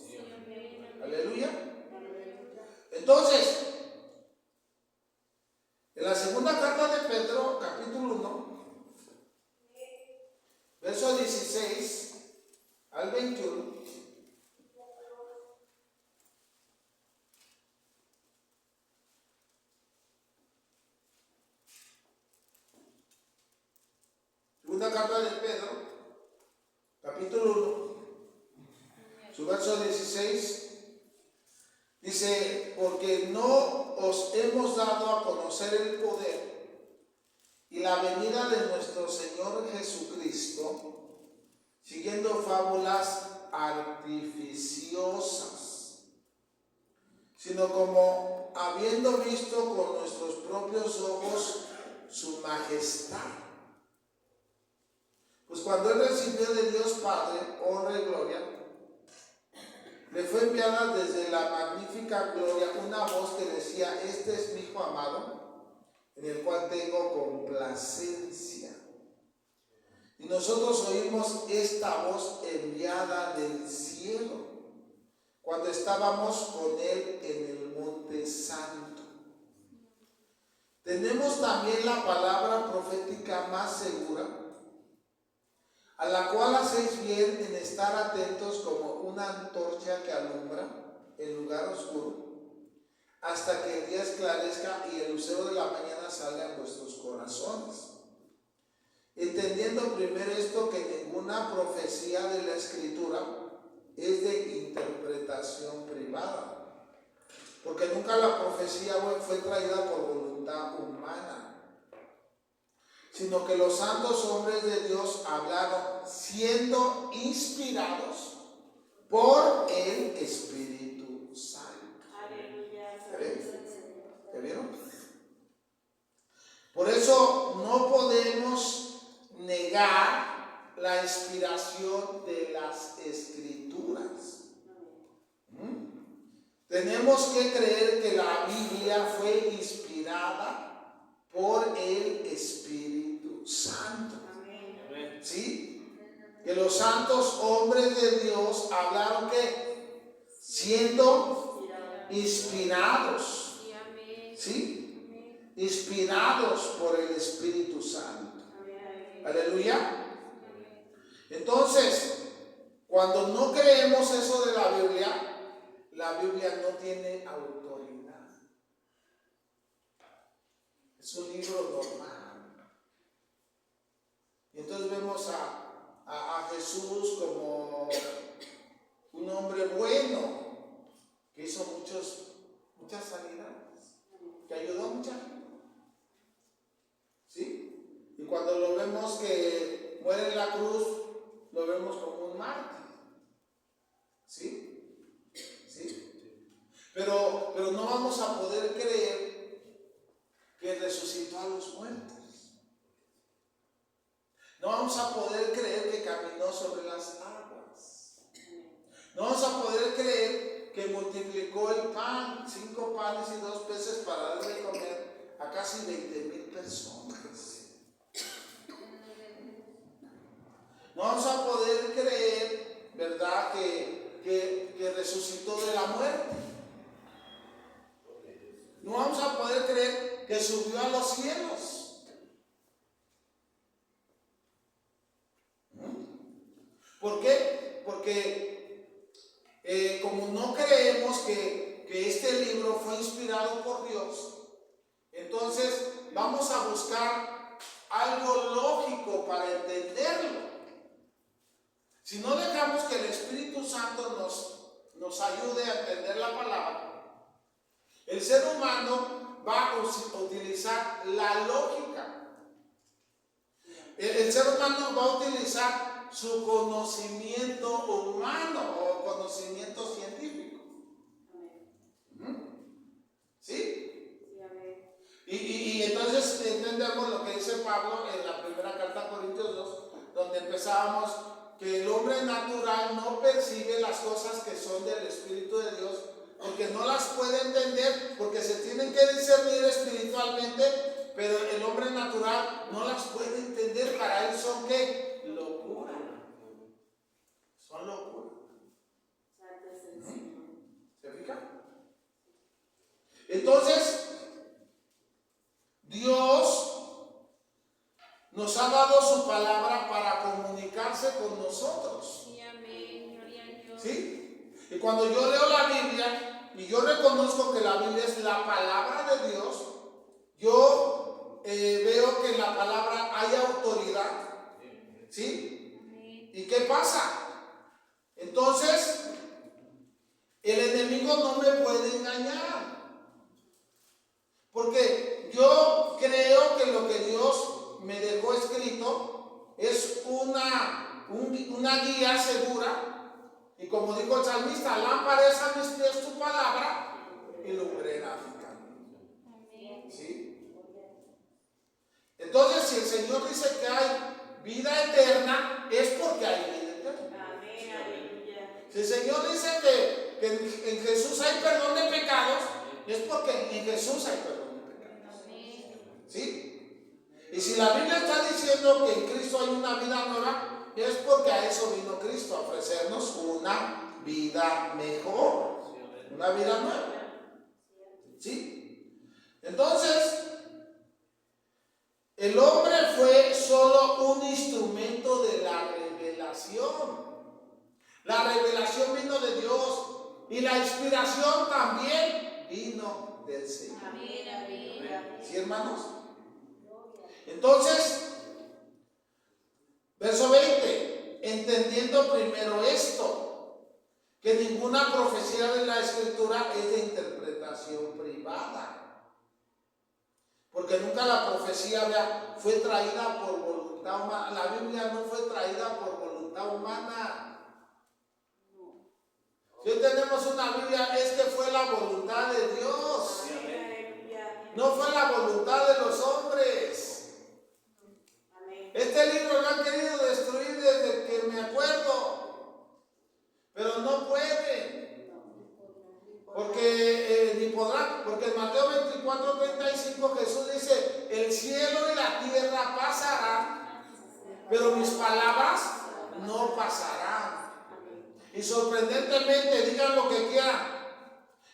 Aleluya. Entonces, en la segunda carta de Pedro, capítulo 1, verso 16 al 21. Segunda carta de Pedro, capítulo 1, su verso 16. Dice, porque no os hemos dado a conocer el poder y la venida de nuestro Señor Jesucristo, siguiendo fábulas artificiosas, sino como habiendo visto con nuestros propios ojos su majestad. Pues cuando él recibió de Dios Padre honra y gloria, le fue enviada desde la magnífica gloria una voz que decía, este es mi Hijo amado, en el cual tengo complacencia. Y nosotros oímos esta voz enviada del cielo, cuando estábamos con él en el monte santo. Tenemos también la palabra profética más segura, a la cual hacéis bien en estar atentos como una antorcha que alumbra el lugar oscuro, hasta que el día esclarezca y el lucero de la mañana salga en vuestros corazones. Entendiendo primero esto, que ninguna profecía de la Escritura es de interpretación privada, porque nunca la profecía fue traída por voluntad humana, sino que los santos hombres de Dios hablaron siendo inspirados por el Espíritu Santo. ¿Ya vieron? Por eso no podemos negar la inspiración de las Escrituras. Tenemos que creer que la Biblia fue inspirada por el Espíritu Santo. ¿Sí? Que los santos hombres de Dios hablaron que siendo inspirados. ¿Sí? Inspirados por el Espíritu Santo. Aleluya. Entonces, cuando no creemos eso de la Biblia no tiene autoridad. Es un libro normal. Y entonces vemos a Jesús como un hombre bueno, que hizo muchas sanidades, que ayudó a mucha gente. ¿Sí? Y cuando lo vemos que muere en la cruz, lo vemos como un mártir. ¿Sí? ¿Sí? Pero no vamos a poder creer que resucitó a los muertos. No vamos a poder creer que caminó sobre las aguas. No vamos a poder creer que multiplicó el pan, 5 panes y 2 peces para darle de comer a casi 20,000 personas. No vamos a poder creer, ¿verdad?, que resucitó de la muerte. No vamos a poder creer que subió a los cielos. ¿Por qué? Porque como no creemos que este libro fue inspirado por Dios, entonces vamos a buscar algo lógico para entenderlo. Si no dejamos que el Espíritu Santo nos ayude a entender la palabra, el ser humano va a utilizar la lógica. El ser humano va a utilizar su conocimiento humano o conocimiento científico. expresábamos que el hombre natural no percibe las cosas que son del Espíritu de Dios, porque no las puede entender, porque se tienen que discernir espiritualmente, pero el hombre natural no las puede entender. Para él son ¿qué? Locura. Son locura. ¿Se fijan? Entonces, Dios nos ha dado su palabra para comunicarse con nosotros. Sí, amén. Gloria a Dios. ¿Sí? Y cuando yo leo la Biblia y yo reconozco que la Biblia es la palabra de Dios, yo veo que en la palabra hay autoridad. ¿Sí? Amén. ¿Y qué pasa? Entonces, el enemigo no me puede engañar. Porque yo creo que lo que Dios me dejó escrito es una guía segura. Y como dijo el salmista, lámpara es a mis pies tu palabra y lumbrera a mi camino. ¿Sí? Entonces, si el Señor dice que hay vida eterna, es porque hay vida eterna. Si el Señor dice que en Jesús hay perdón de pecados, es porque en Jesús hay perdón de pecados. ¿Sí? Y si la Biblia está diciendo que en Cristo hay una vida nueva, es porque a eso vino Cristo, a ofrecernos una vida mejor, una vida nueva. ¿Sí? Entonces, el hombre fue solo un instrumento de la revelación. La revelación vino de Dios y la inspiración también vino del Señor. ¿Sí, hermanos? Entonces, verso 20, entendiendo primero esto, que ninguna profecía de la Escritura es de interpretación privada. Porque nunca la profecía fue traída por voluntad humana. La Biblia no fue traída por voluntad humana. Si hoy tenemos una Biblia, es que fue la voluntad de Dios. No fue la voluntad de los hombres. Este libro lo han querido destruir desde que me acuerdo, pero no pueden, porque ni podrán, porque en Mateo 24:35 Jesús dice: el cielo y la tierra pasarán, pero mis palabras no pasarán. Y sorprendentemente, digan lo que quieran,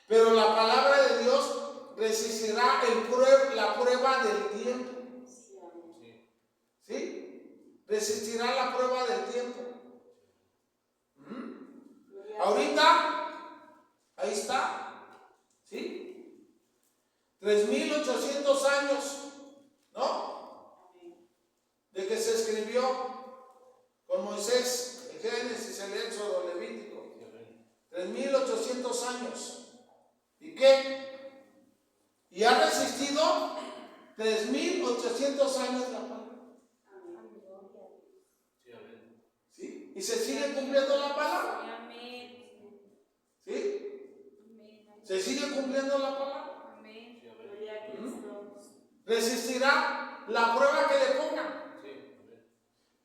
pero la palabra de Dios resistirá la prueba del tiempo. ¿Sí? Resistirá la prueba del tiempo. Ahorita, ahí está. ¿Sí? 3,800 años, ¿no? De que se escribió con Moisés, el Génesis, el Éxodo, el Levítico. 3,800 años. ¿Y qué? Y ha resistido 3,800 años la palabra. ¿Sí? Y se sigue cumpliendo la palabra. ¿Sí? Se sigue cumpliendo la palabra. Resistirá la prueba que le pongan.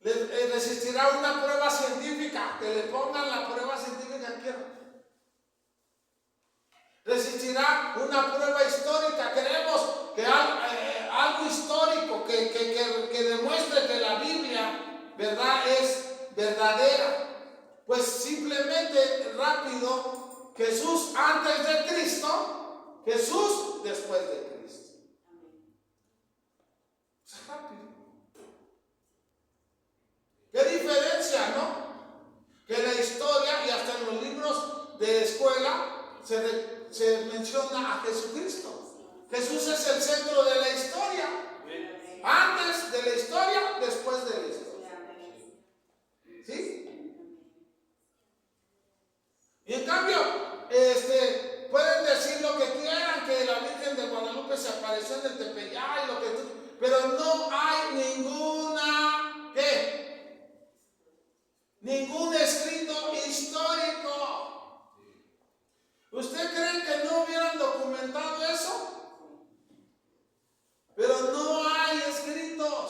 Resistirá una prueba científica, que le pongan la prueba científica que quieran. Resistirá una prueba histórica. Queremos que algo histórico que demuestre que la Biblia, ¿verdad?, es verdadera. Pues simplemente, rápido, Jesús antes de Cristo, Jesús después de Cristo. Es rápido. ¿Qué diferencia, no? Que en la historia y hasta en los libros de escuela se menciona a Jesucristo. Jesús es el centro de la historia. Antes de la historia, después de la historia. ¿Sí? Y en cambio, pueden decir lo que quieran, que la Virgen de Guadalupe se apareció en el Tepeyac y lo que tú, pero no hay ningún escrito histórico. ¿Usted cree que no hubieran documentado eso? Pero no hay escritos.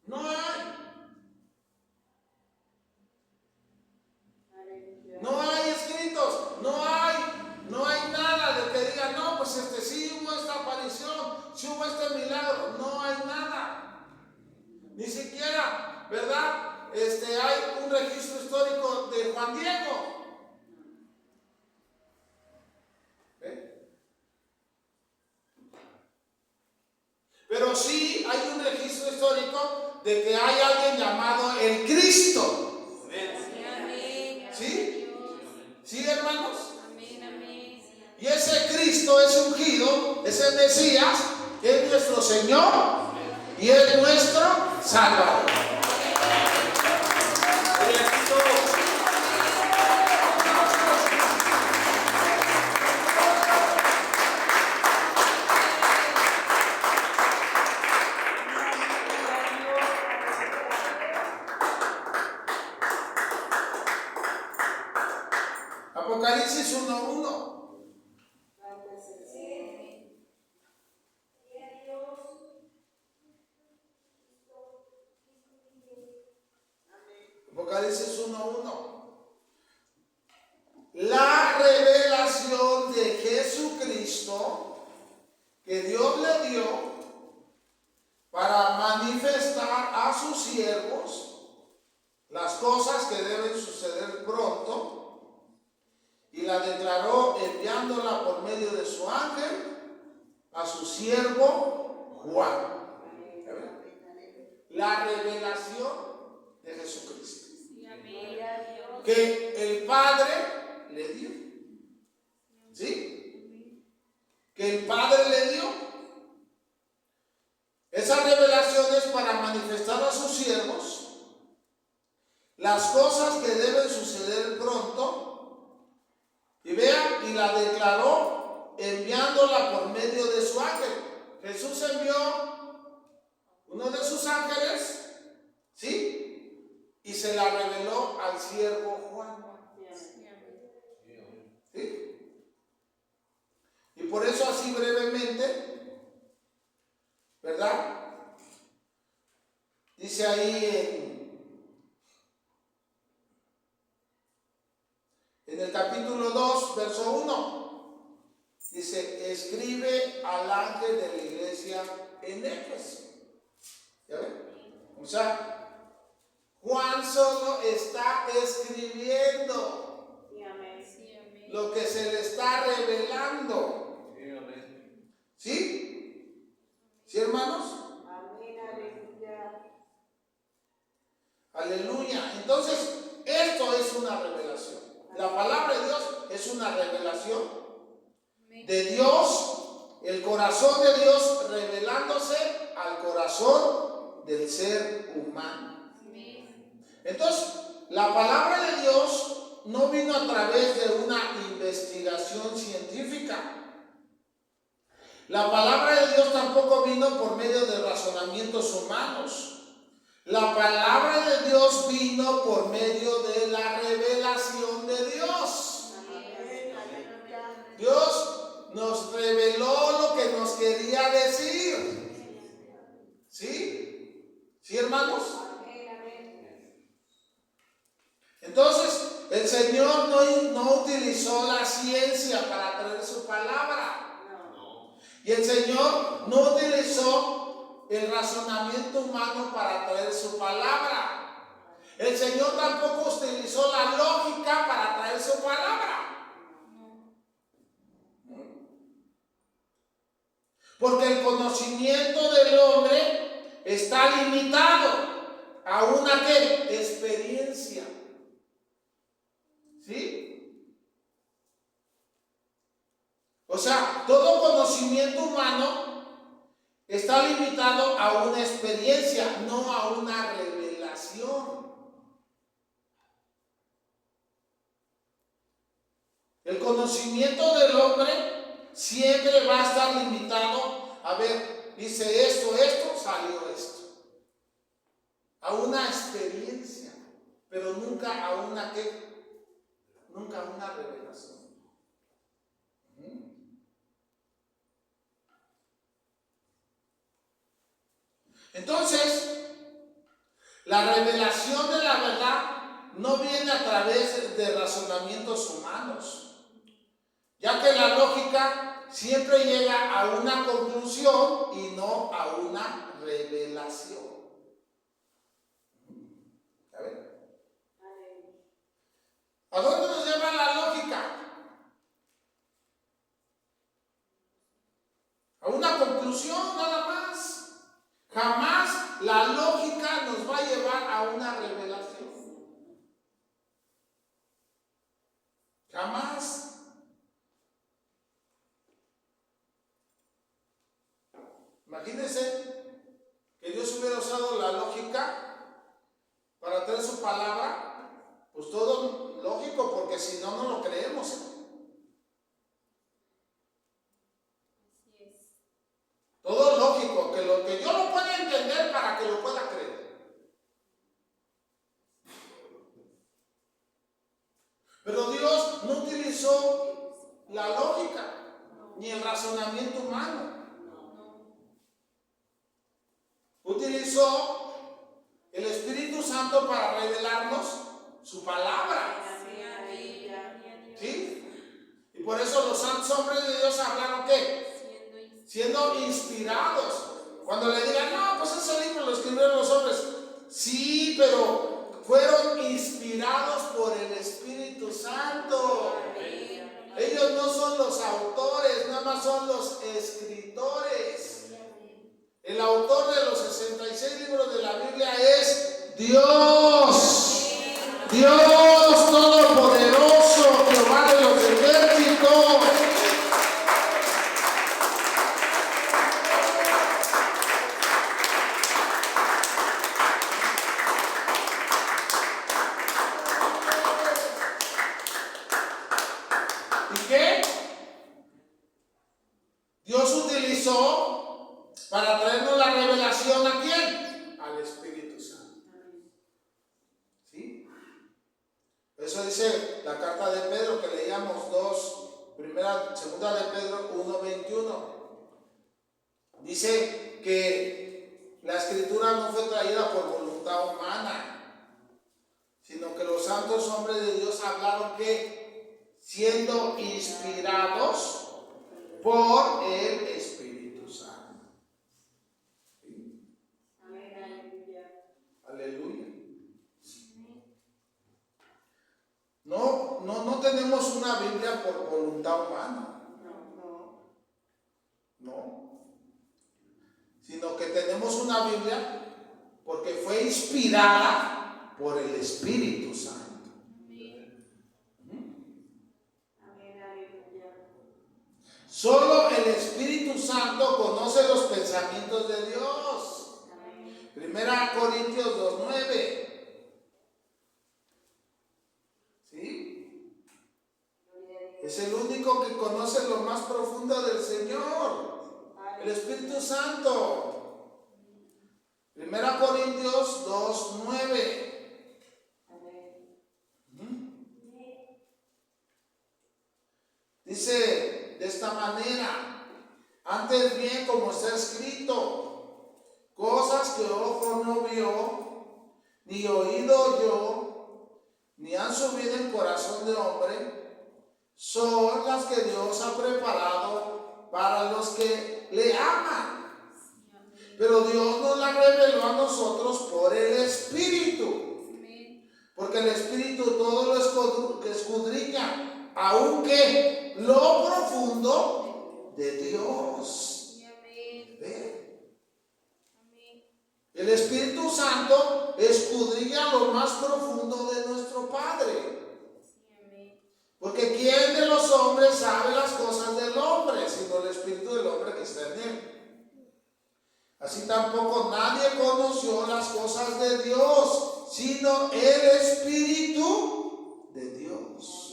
No hay. Ni siquiera, ¿verdad? Hay un registro histórico de Juan Diego. Pero sí hay un registro histórico de que hay alguien llamado el Cristo. ¿Sí? ¿Sí, hermanos? Y ese Cristo, ese ungido, ese Mesías, es nuestro Señor y es nuestro Salvador. Apocalipsis 1:1. Apocalipsis 1:1. La revelación de Jesucristo que Dios le dio para manifestar a sus siervos las cosas que deben suceder pronto, y la declaró enviándola por medio de su ángel a su siervo Juan. La revelación de Jesucristo que el Padre le dio. ¿Sí? Que el Padre le dio. Esa revelación es para manifestar a sus siervos las cosas que deben suceder pronto. Y vean, y la declaró enviándola por medio de su ángel. Jesús envió uno de sus ángeles, ¿sí? Y se la reveló al siervo Juan. ¿Sí? Y por eso así brevemente, ¿verdad? Dice ahí en el capítulo 2, verso 1, dice: escribe al ángel de la iglesia en Éfeso. ¿Ya ven? O sea, Juan solo está escribiendo lo que se le está revelando. ¿Sí? ¿Sí, hermanos? Aleluya. Entonces, esto es una revelación. La palabra de Dios es una revelación de Dios, el corazón de Dios revelándose al corazón del ser humano. Entonces, la palabra de Dios no vino a través de una investigación científica. La palabra de Dios tampoco vino por medio de razonamientos humanos. La palabra de Dios vino por medio de la revelación de Dios. Dios nos reveló lo que nos quería decir. ¿Sí? ¿Sí, hermanos? Entonces, el Señor no utilizó la ciencia para traer su palabra. Y el Señor no utilizó el razonamiento humano para traer su palabra. El Señor tampoco utilizó la lógica para traer su palabra. Porque el conocimiento del hombre está limitado a una ¿qué? Experiencia. ¿Sí? O sea, todo conocimiento humano está limitado a una experiencia, no a una revelación. El conocimiento del hombre siempre va a estar limitado a ver, dice esto, salió esto. A una experiencia, pero nunca a una ¿qué? Nunca a una revelación. Entonces, la revelación de la verdad no viene a través de razonamientos humanos, ya que la lógica siempre llega a una conclusión y no a una revelación. la lógica nos va a llevar a una revelación. Jamás. Imagínense que Dios hubiera usado la lógica para traer su palabra, pues todo lógico, porque si no, no lo creemos. Todo lógico, que lo que yo lo pueda entender para que lo pueda creer. Pero Dios no utilizó la lógica ni el razonamiento humano. Utilizó el Espíritu Santo para revelarnos su palabra. ¿Sí? Y por eso los santos hombres de Dios hablaron ¿qué? Siendo inspirados. Cuando le digan, no, pues ese libro lo escribieron los hombres. Sí, pero fueron inspirados por el Espíritu Santo. Ellos no son los autores, nada más son los escritores. El autor de los 66 libros de la Biblia es Dios. Dios Todopoderoso, Jehová de los ejércitos. ¿Y qué? Dios utilizó para traernos la revelación ¿a quién? Al Espíritu Santo. ¿Sí? Eso dice la carta de Pedro que leíamos segunda de Pedro 1:21. Dice que la escritura no fue traída por voluntad humana, sino que los santos hombres de Dios hablaron que siendo inspirados por el Espíritu Santo. Aleluya. No tenemos una Biblia por voluntad humana. No. Sino que tenemos una Biblia porque fue inspirada por el Espíritu Santo. Solo el Espíritu Santo conoce los pensamientos de Dios. 1 Corintios 2:9. ¿Sí? Es el único que conoce lo más profundo del Señor, el Espíritu Santo. 1 Corintios 2:9. Dice de esta manera: antes bien, como está escrito, cosas que ojo no vio, ni oído oyó, ni han subido en corazón de hombre, son las que Dios ha preparado para los que le aman. Pero Dios nos la reveló a nosotros por el Espíritu. Porque el Espíritu todo lo escudriña, aunque lo profundo de Dios. ¿Ve? El Espíritu Santo escudriña lo más profundo de nuestro Padre. Porque ¿quién de los hombres sabe las cosas del hombre, sino el Espíritu del hombre que está en él? Así tampoco nadie conoció las cosas de Dios, sino el Espíritu de Dios.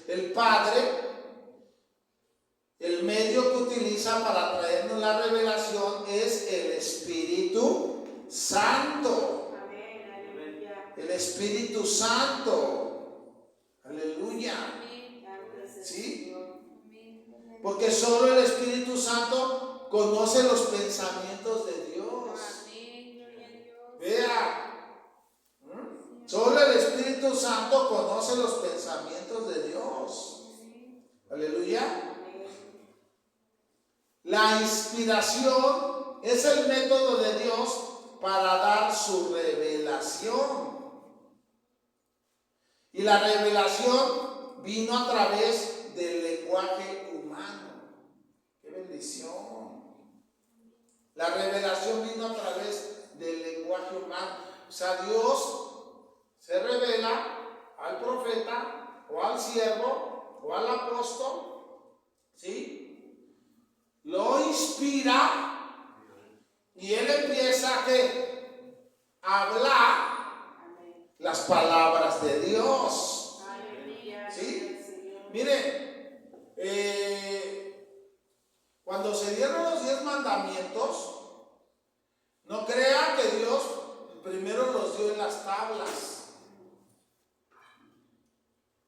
El Padre, el medio que utiliza para traernos la revelación es el Espíritu Santo. El Espíritu Santo. Aleluya. ¿Sí? Porque solo el Espíritu Santo conoce los pensamientos de Dios. Vea. Solo el Espíritu Santo conoce los pensamientos de Dios. Aleluya. La inspiración es el método de Dios para dar su revelación. Y la revelación vino a través del lenguaje humano. ¡Qué bendición! La revelación vino a través del lenguaje humano. O sea, Dios se revela al profeta o al siervo o al apóstol, ¿sí? Lo inspira y él empieza a hablar las palabras de Dios, ¿sí? Miren, cuando se dieron los 10 mandamientos, no crean que Dios primero los dio en las tablas.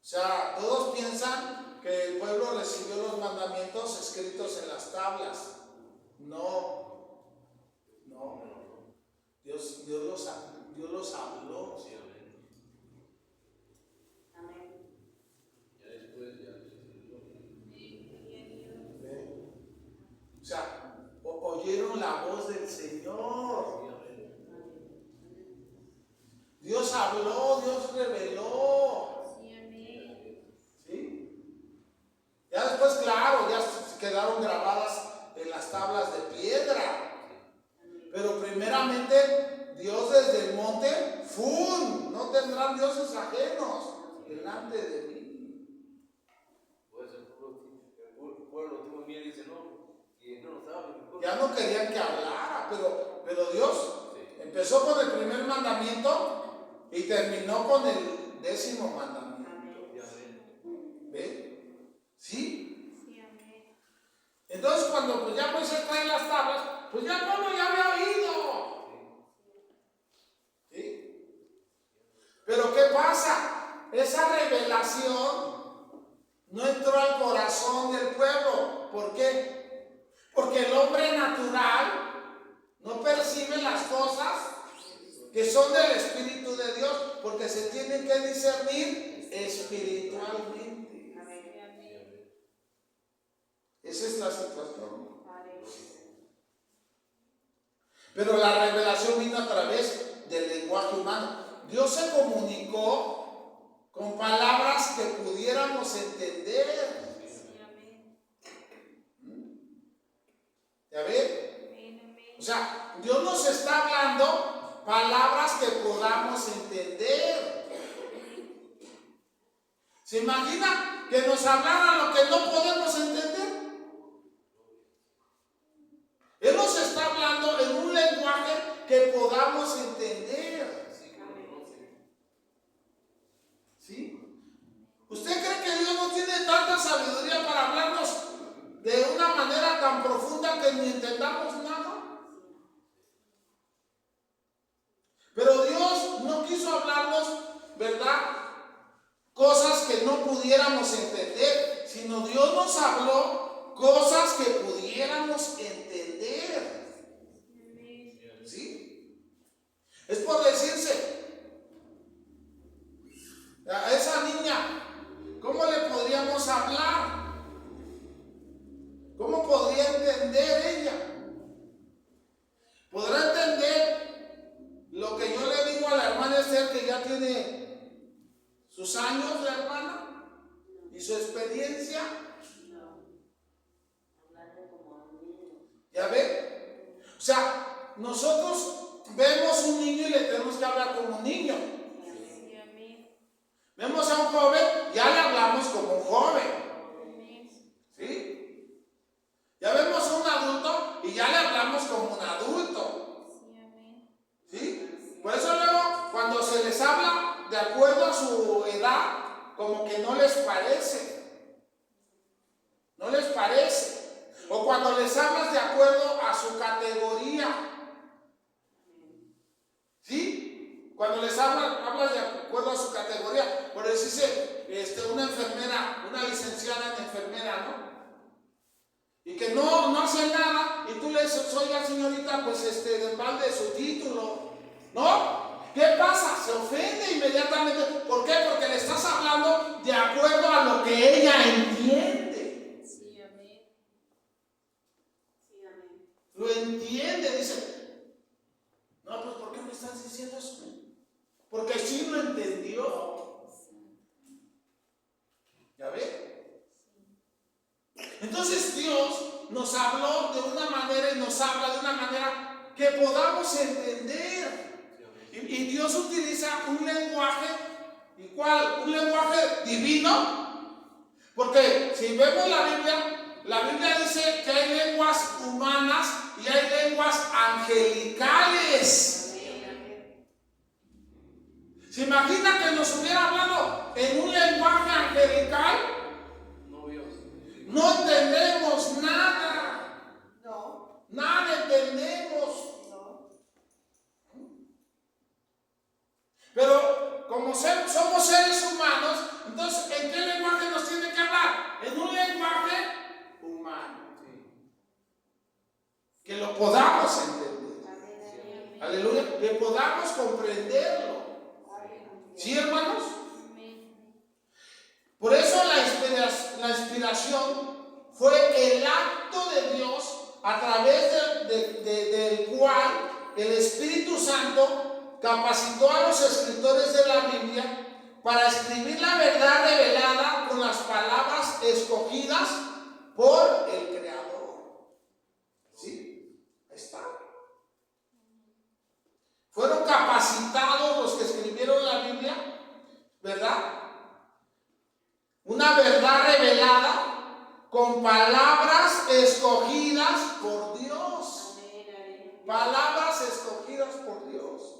O sea, todos piensan que el pueblo recibió los mandamientos escritos en las tablas. No. Dios los habló. O sea, oyeron la voz del Señor. Dios habló, Dios reveló. ¿Sí? Ya después, claro, ya quedaron grabadas en las tablas de piedra. Pero primeramente, Dios desde el monte, ¡fum! No tendrán dioses ajenos delante de mí. Pues el pueblo tuvo miedo y dice, no, y no nos habla. Ya no querían que hablara, pero Dios empezó con el primer mandamiento y terminó con el 10º mandamiento. ¿Ve? ¿Sí? Entonces cuando pues ya Moisés trae las tablas, pues ya el pueblo ya había oído. ¿Sí? Pero ¿qué pasa? Esa revelación no entró al corazón del pueblo. ¿Por qué? Porque el hombre natural no percibe las cosas que son del Espíritu de Dios, porque se tienen que discernir espiritualmente. Esa es la situación. Pero la revelación vino a través del lenguaje humano. Dios se comunicó con palabras que pudiéramos entender. ¿Ya ven? O sea, Dios nos está hablando palabras que podamos entender. ¿Se imagina que nos hablaran lo que no podemos entender? Él nos está hablando en un lenguaje que podamos entender. ¿Sí? ¿Usted cree que Dios no tiene tanta sabiduría para hablarnos de una manera tan profunda que ni entendamos nada? Pero Dios no quiso hablarnos, ¿verdad?, cosas que no pudiéramos entender, sino Dios nos habló cosas que pudiéramos entender. ¿Sí? Es por decirse, a esa niña, ¿cómo le podríamos hablar? ¿Cómo podría entender ella? ¿Podrá entender lo que yo le digo a la hermana Esther, que ya tiene sus años, la hermana, y su experiencia? ¿Ya ve? O sea, nosotros vemos un niño y le tenemos que hablar como un niño. Vemos a un joven, ya le hablamos como un joven. ¿Sí? Ya vemos a un adulto y ya le hablamos como un adulto. ¿Sí? Por eso luego, cuando se les habla de acuerdo a su edad, como que no les parece. No les parece. O cuando les hablas de acuerdo a su categoría. ¿Sí? Cuando les hablas de acuerdo a su categoría. Por decirse, una enfermera, una licenciada en enfermera, ¿no? Y que no hace nada, y tú le dices, oiga señorita, pues de balde su título, ¿no? ¿Qué pasa? Se ofende inmediatamente. ¿Por qué? Porque le estás hablando de acuerdo a lo que ella entiende. Sí, amén. Sí, amén. Lo entiende, dice. No, pues ¿por qué me estás diciendo eso? Porque sí lo entendió. ¿Ya ve? Entonces Dios nos habló de una manera y nos nos habla de una manera que podamos entender. Y Dios utiliza un lenguaje, ¿cuál? Un lenguaje divino. Porque si vemos la Biblia dice que hay lenguas humanas y hay lenguas angelicales. ¿Se imagina que nos hubiera hablado en un lenguaje angelical? No entendemos nada. Nada entendemos. Pero como somos seres humanos, entonces ¿en qué lenguaje nos tiene que hablar? En un lenguaje humano. Que lo podamos entender. Aleluya. Que podamos comprenderlo. ¿Sí, hermanos? Por eso la inspiración fue el acto de Dios a través del cual el Espíritu Santo capacitó a los escritores de la Biblia para escribir la verdad revelada con las palabras escogidas por el Creador. ¿Sí? Ahí está. Fueron capacitados los que escribieron la Biblia, ¿verdad? Una verdad revelada con palabras escogidas por Dios. Palabras escogidas por Dios.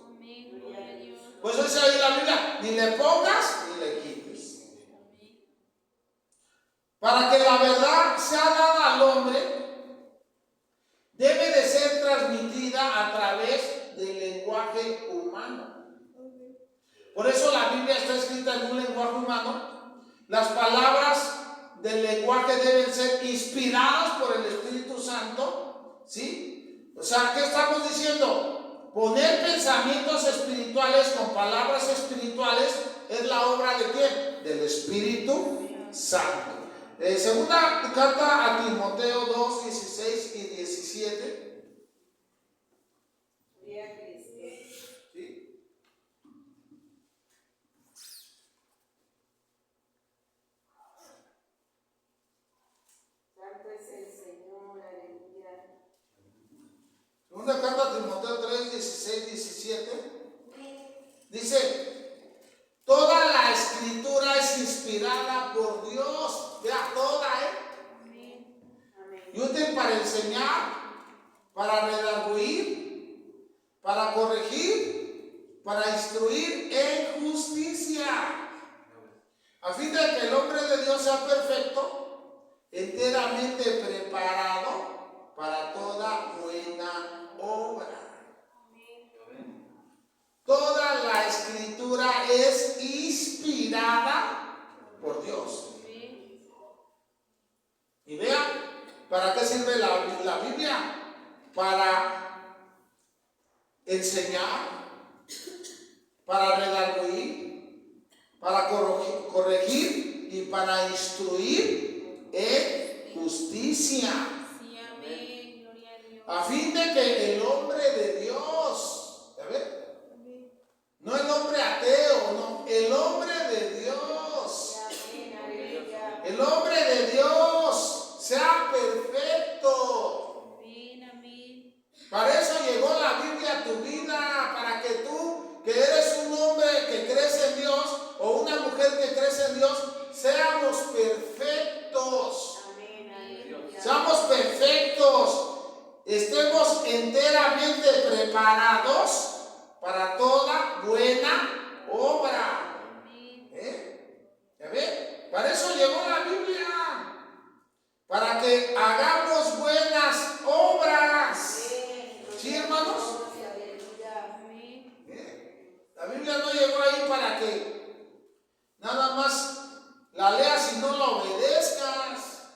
Pues eso dice ahí la Biblia, ni le pongas ni le quites. Para que la verdad sea dada al hombre, debe de ser transmitida a través del lenguaje humano. Por eso la Biblia está escrita en un lenguaje humano. Las palabras del lenguaje deben ser inspiradas por el Espíritu Santo, ¿sí? O sea, ¿qué estamos diciendo? Poner pensamientos espirituales con palabras espirituales es la obra ¿de quién? Del Espíritu Santo. Segunda carta a Timoteo 2, 16 y 17. Segunda carta a Timoteo 3, 16, 17. Dice, toda la escritura es inspirada por Dios. Vea, toda, y útil para enseñar, para redarguir, para corregir, para instruir en justicia, a fin de que el hombre de Dios sea perfecto, enteramente preparado para toda buena obra. Toda la escritura es inspirada por Dios. Y vean, ¿para qué sirve la Biblia? Para enseñar, para redarguir, para corregir y para instruir en justicia. A fin de que el hombre de Dios, ¿sabes? No el hombre ateo, no, el hombre de Dios. El hombre de Dios sea perfecto. Para eso llegó la Biblia a tu vida, para que tú, que eres un hombre que crees en Dios, o una mujer que crees en Dios, seamos perfectos. Seamos perfectos. Estemos enteramente preparados para toda buena obra. ¿Ya ven? Para eso llegó la Biblia. Para que hagamos buenas obras. ¿Sí, hermanos? La Biblia no llegó ahí para que nada más la leas y no la obedezcas.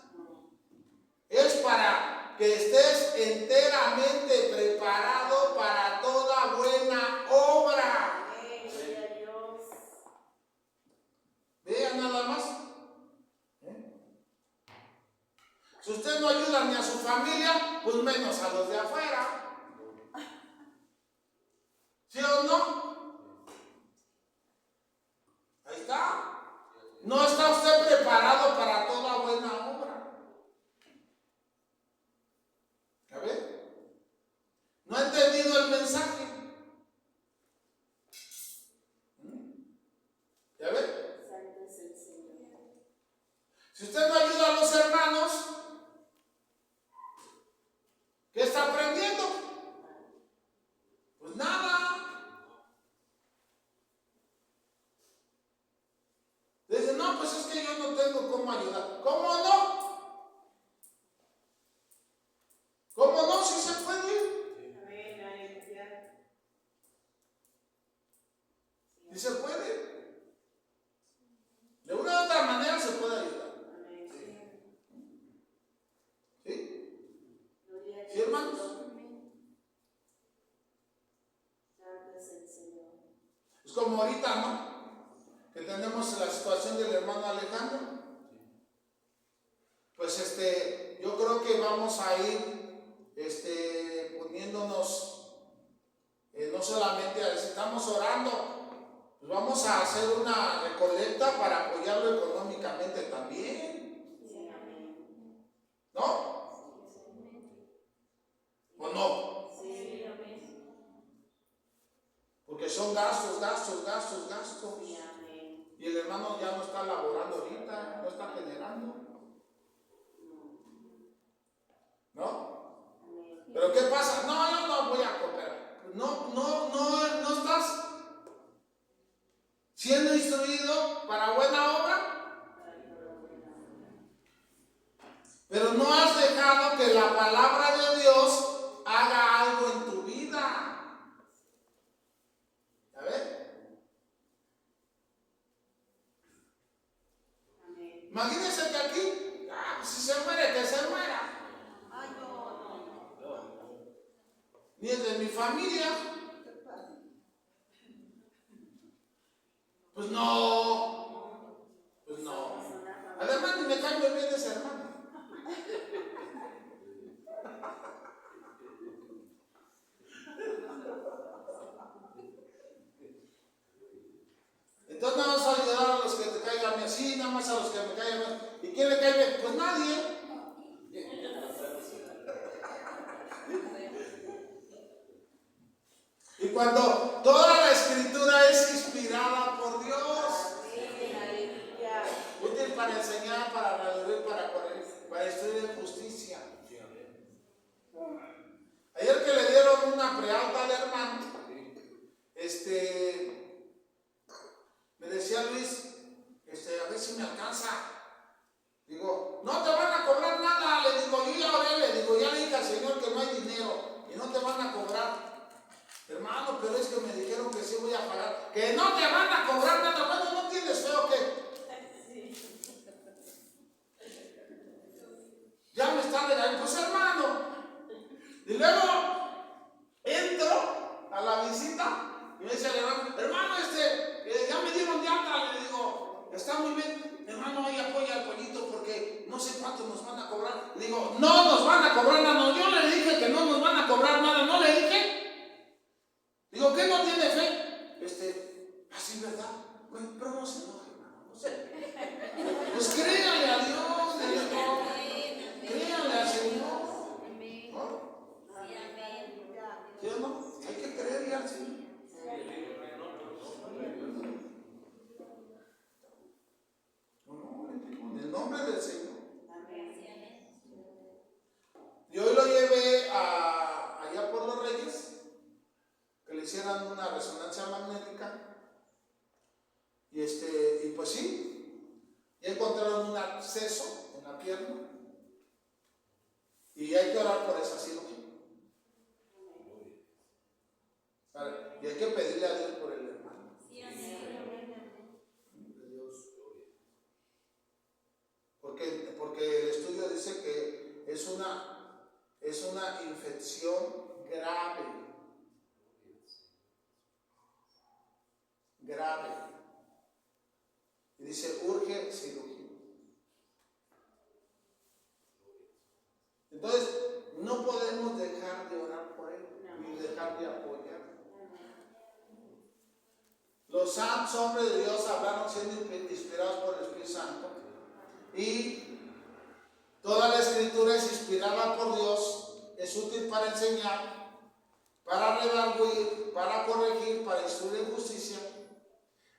Es para que estés enteramente preparado para toda buena obra. Vean nada más. Si usted no ayuda ni a su familia, pues menos a los de afuera. ¿Sí o no? Ahí está. No está usted preparado para toda buena obra. ¿Ya ve? Y se puede. De una u otra manera se puede ayudar. ¿Sí? ¿Sí, hermanos? Es como ahorita, ¿no? Que tenemos la situación del hermano Alejandro. Pues yo creo que vamos a ir poniéndonos, no solamente estamos orando, pues vamos a hacer una recolecta para apoyarlo económicamente también. ¿No? ¿O no? Porque son gastos. Y el hermano ya no está laborando ahorita, no está generando. ¿No? ¿Pero qué pasa? No, yo no voy a cooperar. No estás siendo instruido para buena obra. Pero no has dejado que la palabra de Dios haga algo en tu vida. ¿Ya ves? Imagínense que aquí, pues si se muere, que se muera. Ni es de mi familia. Pues no. Además, ni me cambio bien de ese hermano. Entonces no vamos a ayudar a los que te caigan así, nada más a los que me caigan mal. ¿Y quién le cae bien? Pues nadie. Y cuando toda la escritura es inspirada por Dios, útil para enseñar, para redarguir, para corregir, para instruir en justicia. Ayer que le dieron una prealta al hermano, me decía Luis, a ver si me alcanza. Digo, no te van a cobrar nada. Le digo, yo ya oré, ya le dije al Señor que no hay dinero y no te van a cobrar. Hermano, pero es que me dijeron que sí voy a pagar. Que no te van a cobrar nada. Bueno, ¿no tienes fe o qué? Ya me están regalando. Pues hermano. Y luego entro a la visita y me dice el hermano, ya me dieron de alta. Le digo, está muy bien. Hermano, ahí apoya al pollito porque no sé cuánto nos van a cobrar. Le digo, no nos van a cobrar nada. No, yo le dije que no nos van a cobrar nada. ¿No le dije? Digo, ¿qué no tiene fe? Así, ¿verdad? Bueno, pero no se enoje, hermano. No sé. Pues créanle a Dios, le digo. Créanle al Señor. ¿No? ¿Sí o no? Hay que creerle al Señor. En el nombre del Señor. Y hoy lo llevé allá por los Reyes, que le hicieran una resonancia magnética. Y pues sí, ya encontraron un absceso en la pierna. Y hay que orar por esa cirugía. Y hay que pedirle a Dios por el hermano. De Dios. Porque el estudio dice que es una infección grave. Y dice, urge cirugía. Entonces, no podemos dejar de orar por él y dejar de apoyar. Los santos hombres de Dios hablaron siendo inspirados por el Espíritu Santo. Y toda la escritura es inspirada por Dios, es útil para enseñar, para redarguir, para corregir, para instruir en justicia,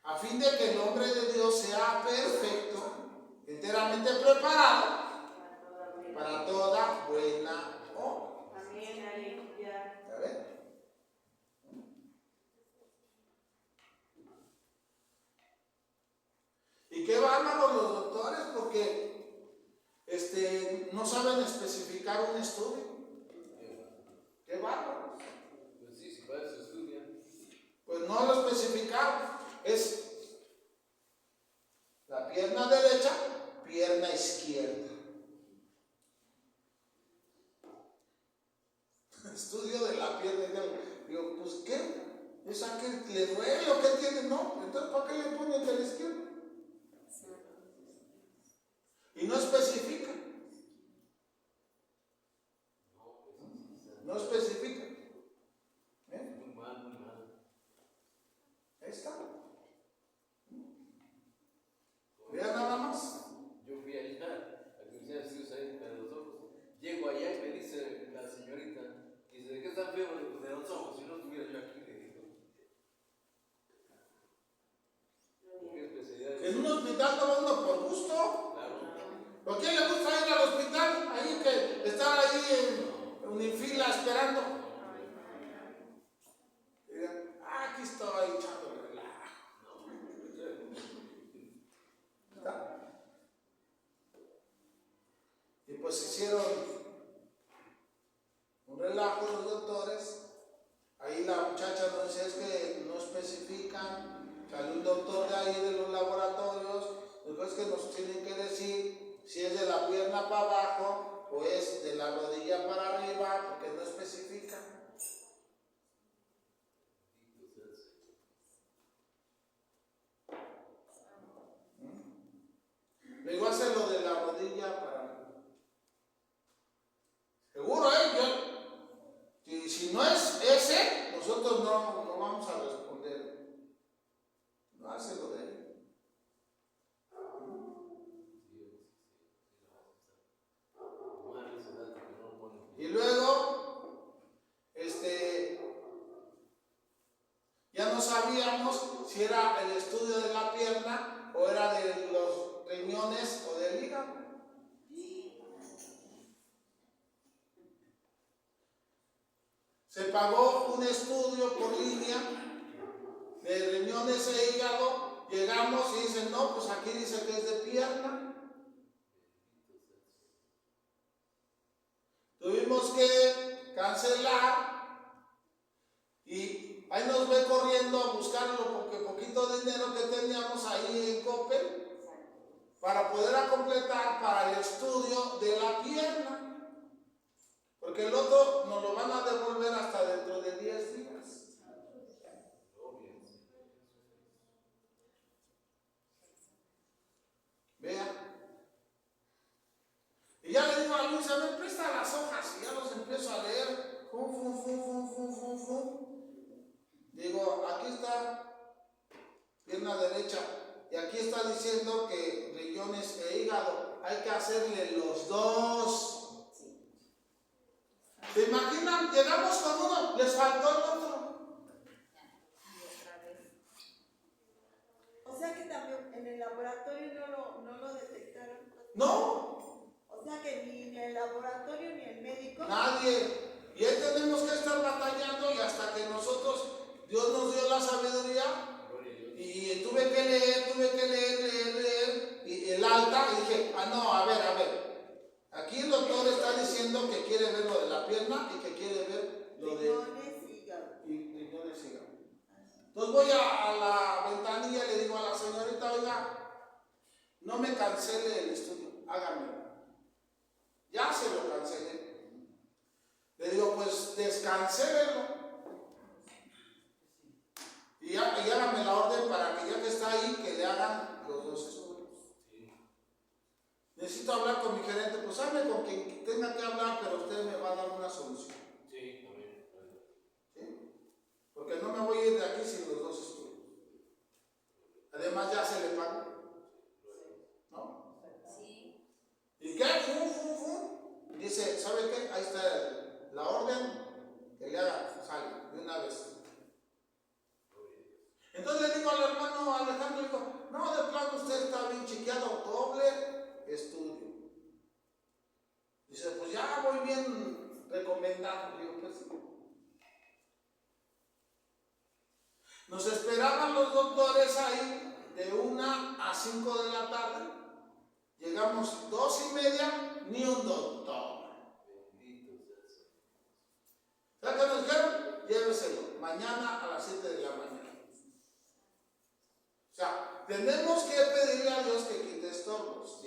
a fin de que el hombre de Dios sea perfecto, enteramente preparado para toda buena obra. Amén, aleluya. ¿Ya ven? Y qué bárbaros los doctores, porque no saben especificar un estudio. Qué bárbaros. Pues sí, si para eso estudian. Pues no lo especificaron. es la pierna derecha, pierna izquierda. Estudio de la pierna. Digo, pues ¿qué? ¿Esa que le duele o qué tiene? No, entonces ¿para qué le ponen de la izquierda? Y no especifica. No especifica. Muy mal, muy mal. Ahí está. Vea nada más. Yo fui allá, a que me hicieron estudios ahí para los ojos. Llego allá y me dice la señorita, dice, ¿de qué están feos? Pues de los ojos, si no estuviera yo aquí, le digo. ¿Qué especialidad? En un hospital toma uno por gusto. Claro. ¿Por qué le gusta ir al hospital? Ahí que estar ahí en fila esperando. Y digan, aquí estoy echando relajo. ¿Está? Y pues hicieron un relajo los doctores. Ahí la muchacha nos decía, es que no especifican. Salió un doctor de ahí de los laboratorios. Después que nos tienen que decir si es de la pierna para abajo o es de la rodilla para arriba, porque no especifica. Le digo, hace lo de la rodilla para arriba. Seguro, y si no es ese, nosotros no vamos a responder. No hace lo de él. Y luego, ya no sabíamos si era el estudio de la pierna o era de los riñones o del hígado. Se pagó un estudio por línea de riñones e hígado. Llegamos y dicen, no, pues aquí dice que es de pierna. Tuvimos que cancelar y ahí nos ve corriendo a buscarlo porque poquito dinero que teníamos ahí en Coppel para poder completar para el estudio de la pierna. Porque el otro nos lo van a devolver hasta dentro de 10 días. Vea. Y ya le digo a Luis, a ver, presta las hojas. Y ya los empiezo a leer. Digo, aquí está pierna derecha. Y aquí está diciendo que riñones e hígado. Hay que hacerle los dos. ¿Se imaginan? Llegamos con uno, les faltó el otro. O sea que también en el laboratorio no lo detectaron. No. O sea que ni en el laboratorio ni el médico. Nadie. Y ahí tenemos que estar batallando y hasta que nosotros, Dios nos dio la sabiduría y tuve que leer y el alta y dije, no, a ver. Aquí el doctor está diciendo que quiere ver lo de la pierna y que quiere ver lo de riñones y hígado. Entonces voy a la ventanilla y le digo a la señorita, oiga, no me cancele el estudio, hágame. Ya se lo cancelé. Le digo, pues descancélelo. Y hágame la orden para que ya que está ahí, que le hagan los dos estudios. Necesito hablar con mi gerente, pues hable con quien tenga que hablar, pero usted me va a dar una solución. Sí, también. ¿Sí? Porque no me voy a ir de aquí sin los dos estudios. Además ya se le paga. ¿No? Sí. ¿Y qué? Dice, ¿sabe qué? Ahí está la orden, que le haga, sale, de una vez. Entonces le digo al hermano Alejandro, digo, no, de plano usted está bien chiqueado, doble estudio. Dice, pues ya voy bien recomendado. Digo, pues sí. Nos esperaban los doctores ahí de 1 a 5 de la tarde. Llegamos 2:30, ni un doctor. ¿Sabes qué nos dijeron? Lléveselo mañana a las 7 de la mañana. tenemos que pedirle a Dios que quite estorbos.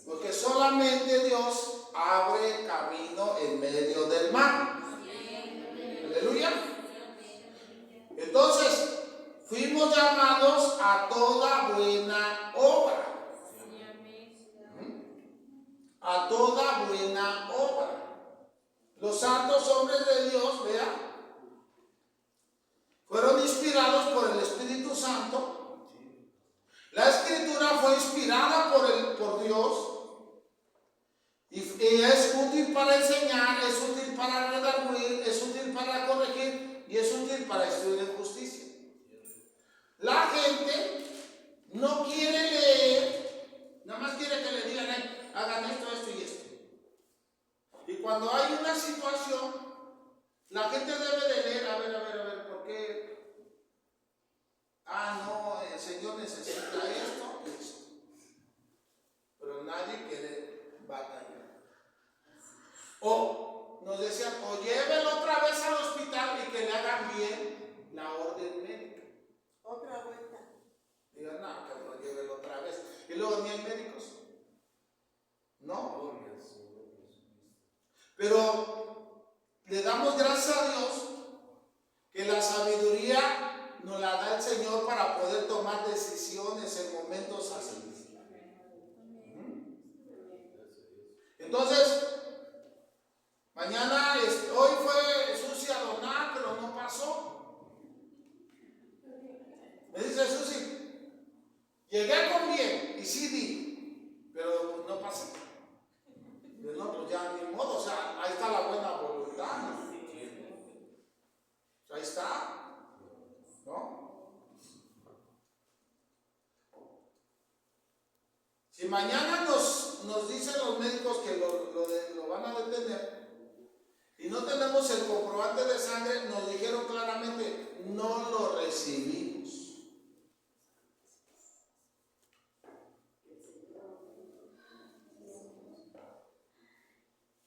Porque solamente Dios abre camino en medio del mar. Aleluya. Entonces, fuimos llamados a toda buena obra. A toda buena obra. Los santos hombres de Dios, vean, fueron inspirados por el Espíritu Santo. La Escritura fue inspirada por Dios y es útil para enseñar, es útil para redarguir, es útil para corregir y es útil para instruir en justicia. La gente no quiere leer, nada más quiere que le digan, hagan esto, esto y esto. Y cuando hay una situación, la gente debe de leer, a ver, ¿por qué? No, el Señor necesita esto, esto. Pero nadie quiere batallar. O nos decían, o llévenlo otra vez al hospital y que le hagan bien la orden médica. Otra vuelta. Digan, no, que no llévenlo otra vez. Y luego ni hay médicos. No. Pero le damos gracias a Dios que la sabiduría nos la da el Señor para poder tomar decisiones en momentos así. Entonces, mañana, hoy fue Susi a donar, pero no pasó. Me dice Susi, llegué con bien y sí di, pero pues no pasé. No, pues ya ni modo, o sea, ahí está la buena voluntad. Ahí está, ¿no? Si mañana nos dicen los médicos que lo van a detener y no tenemos el comprobante de sangre, nos dijeron claramente, no lo recibimos.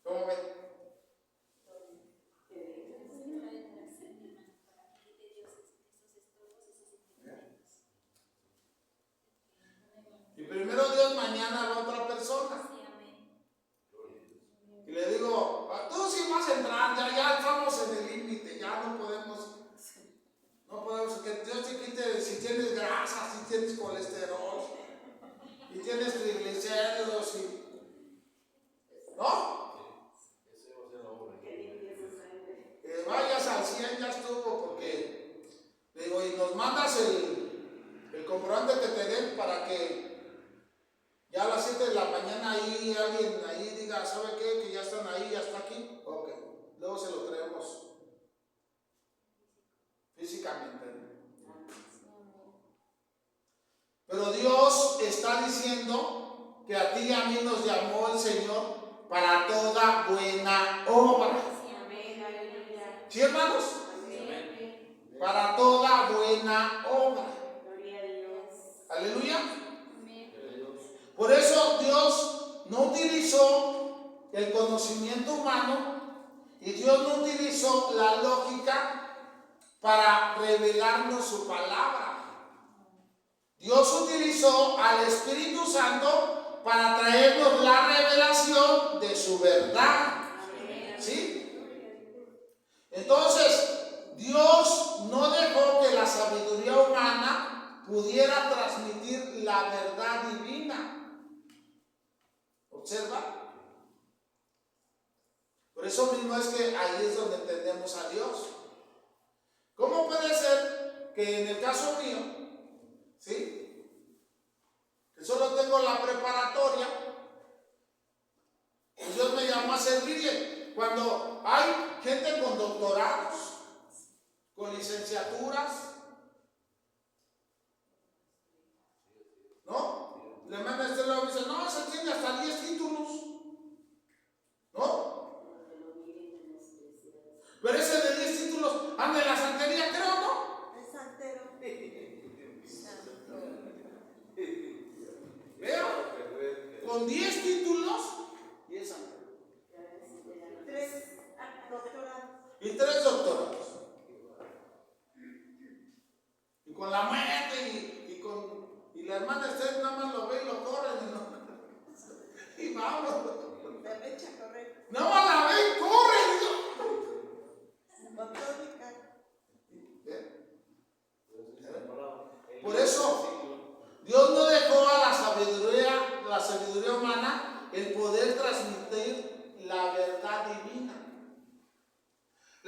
¿Cómo ven? Y primero Dios, mañana va otra persona. Y le digo, tú sí vas a entrar, ya estamos en el límite, ya no podemos, que Dios te quite si tienes grasa, si tienes colesterol, si tienes triglicéridos, ¿no? Que vayas al 100 ya estuvo, porque le digo, y nos mandas el comprobante que te den para que ya a las 7 de la mañana ahí alguien ahí diga, ¿sabe qué? Que ya están ahí, ya está aquí. Ok, luego se lo traemos físicamente. Pero Dios está diciendo que a ti y a mí nos llamó el Señor para toda buena obra. ¿Sí, hermanos? Para toda buena obra. Aleluya. Por eso Dios no utilizó el conocimiento humano y Dios no utilizó la lógica para revelarnos su palabra. Dios utilizó al Espíritu Santo para traernos la revelación de su verdad. ¿Sí? Entonces, Dios no dejó que la sabiduría humana pudiera transmitir la verdad divina. ¿Observa? Por eso mismo es que ahí es donde entendemos a Dios. ¿Cómo puede ser que en el caso mío, ¿sí? Que solo tengo la preparatoria, pues Dios me llamó a servirle? Cuando hay gente con doctorados, con licenciaturas, ¿no? Le manda a este lado y dice, no, se tiene hasta 10 títulos, ¿no? Pero ese de 10 títulos anda en la santería, creo, ¿no? El santero. Vea, con 10 títulos y es santero. 3 doctorados. Y 3 doctorados.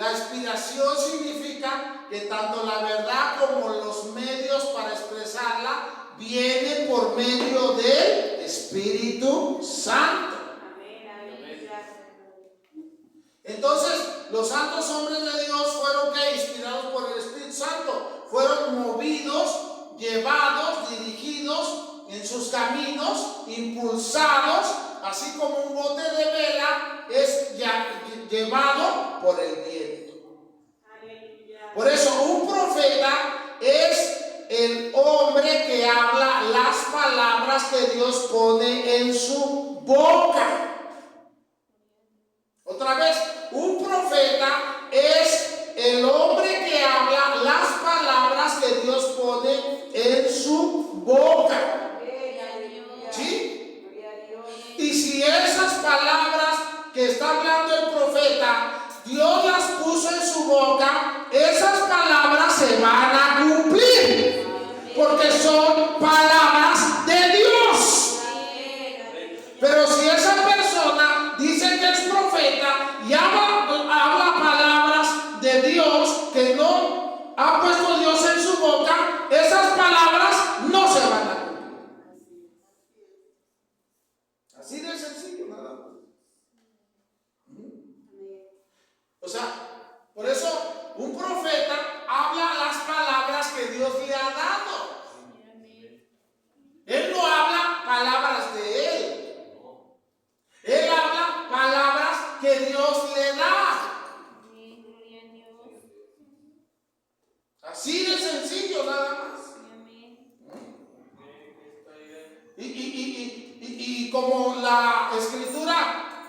La inspiración significa que tanto la verdad como los medios para expresarla vienen por medio del Espíritu Santo. Entonces, los santos hombres de Dios fueron inspirados por el Espíritu Santo, fueron movidos, llevados, dirigidos en sus caminos, impulsados, así como un bote de vela es llevado por el viento. Por eso un profeta es el hombre que habla las palabras que Dios pone en su boca. Otra vez, un profeta es el hombre que habla las palabras que Dios pone en su boca. ¿Sí? Y si esas palabras que está hablando el profeta, Dios las puso en su boca, esas palabras se van a cumplir, porque son palabras de Dios. Pero si esa persona dice que es profeta y habla palabras de Dios que no ha puesto Dios en su boca, esas palabras no se van a cumplir. Así de sencillo, nada más. O sea, por eso un profeta habla las palabras que Dios le ha dado. Él no habla palabras de él. Él habla palabras que Dios le da. Así de sencillo, nada más. Y como la Escritura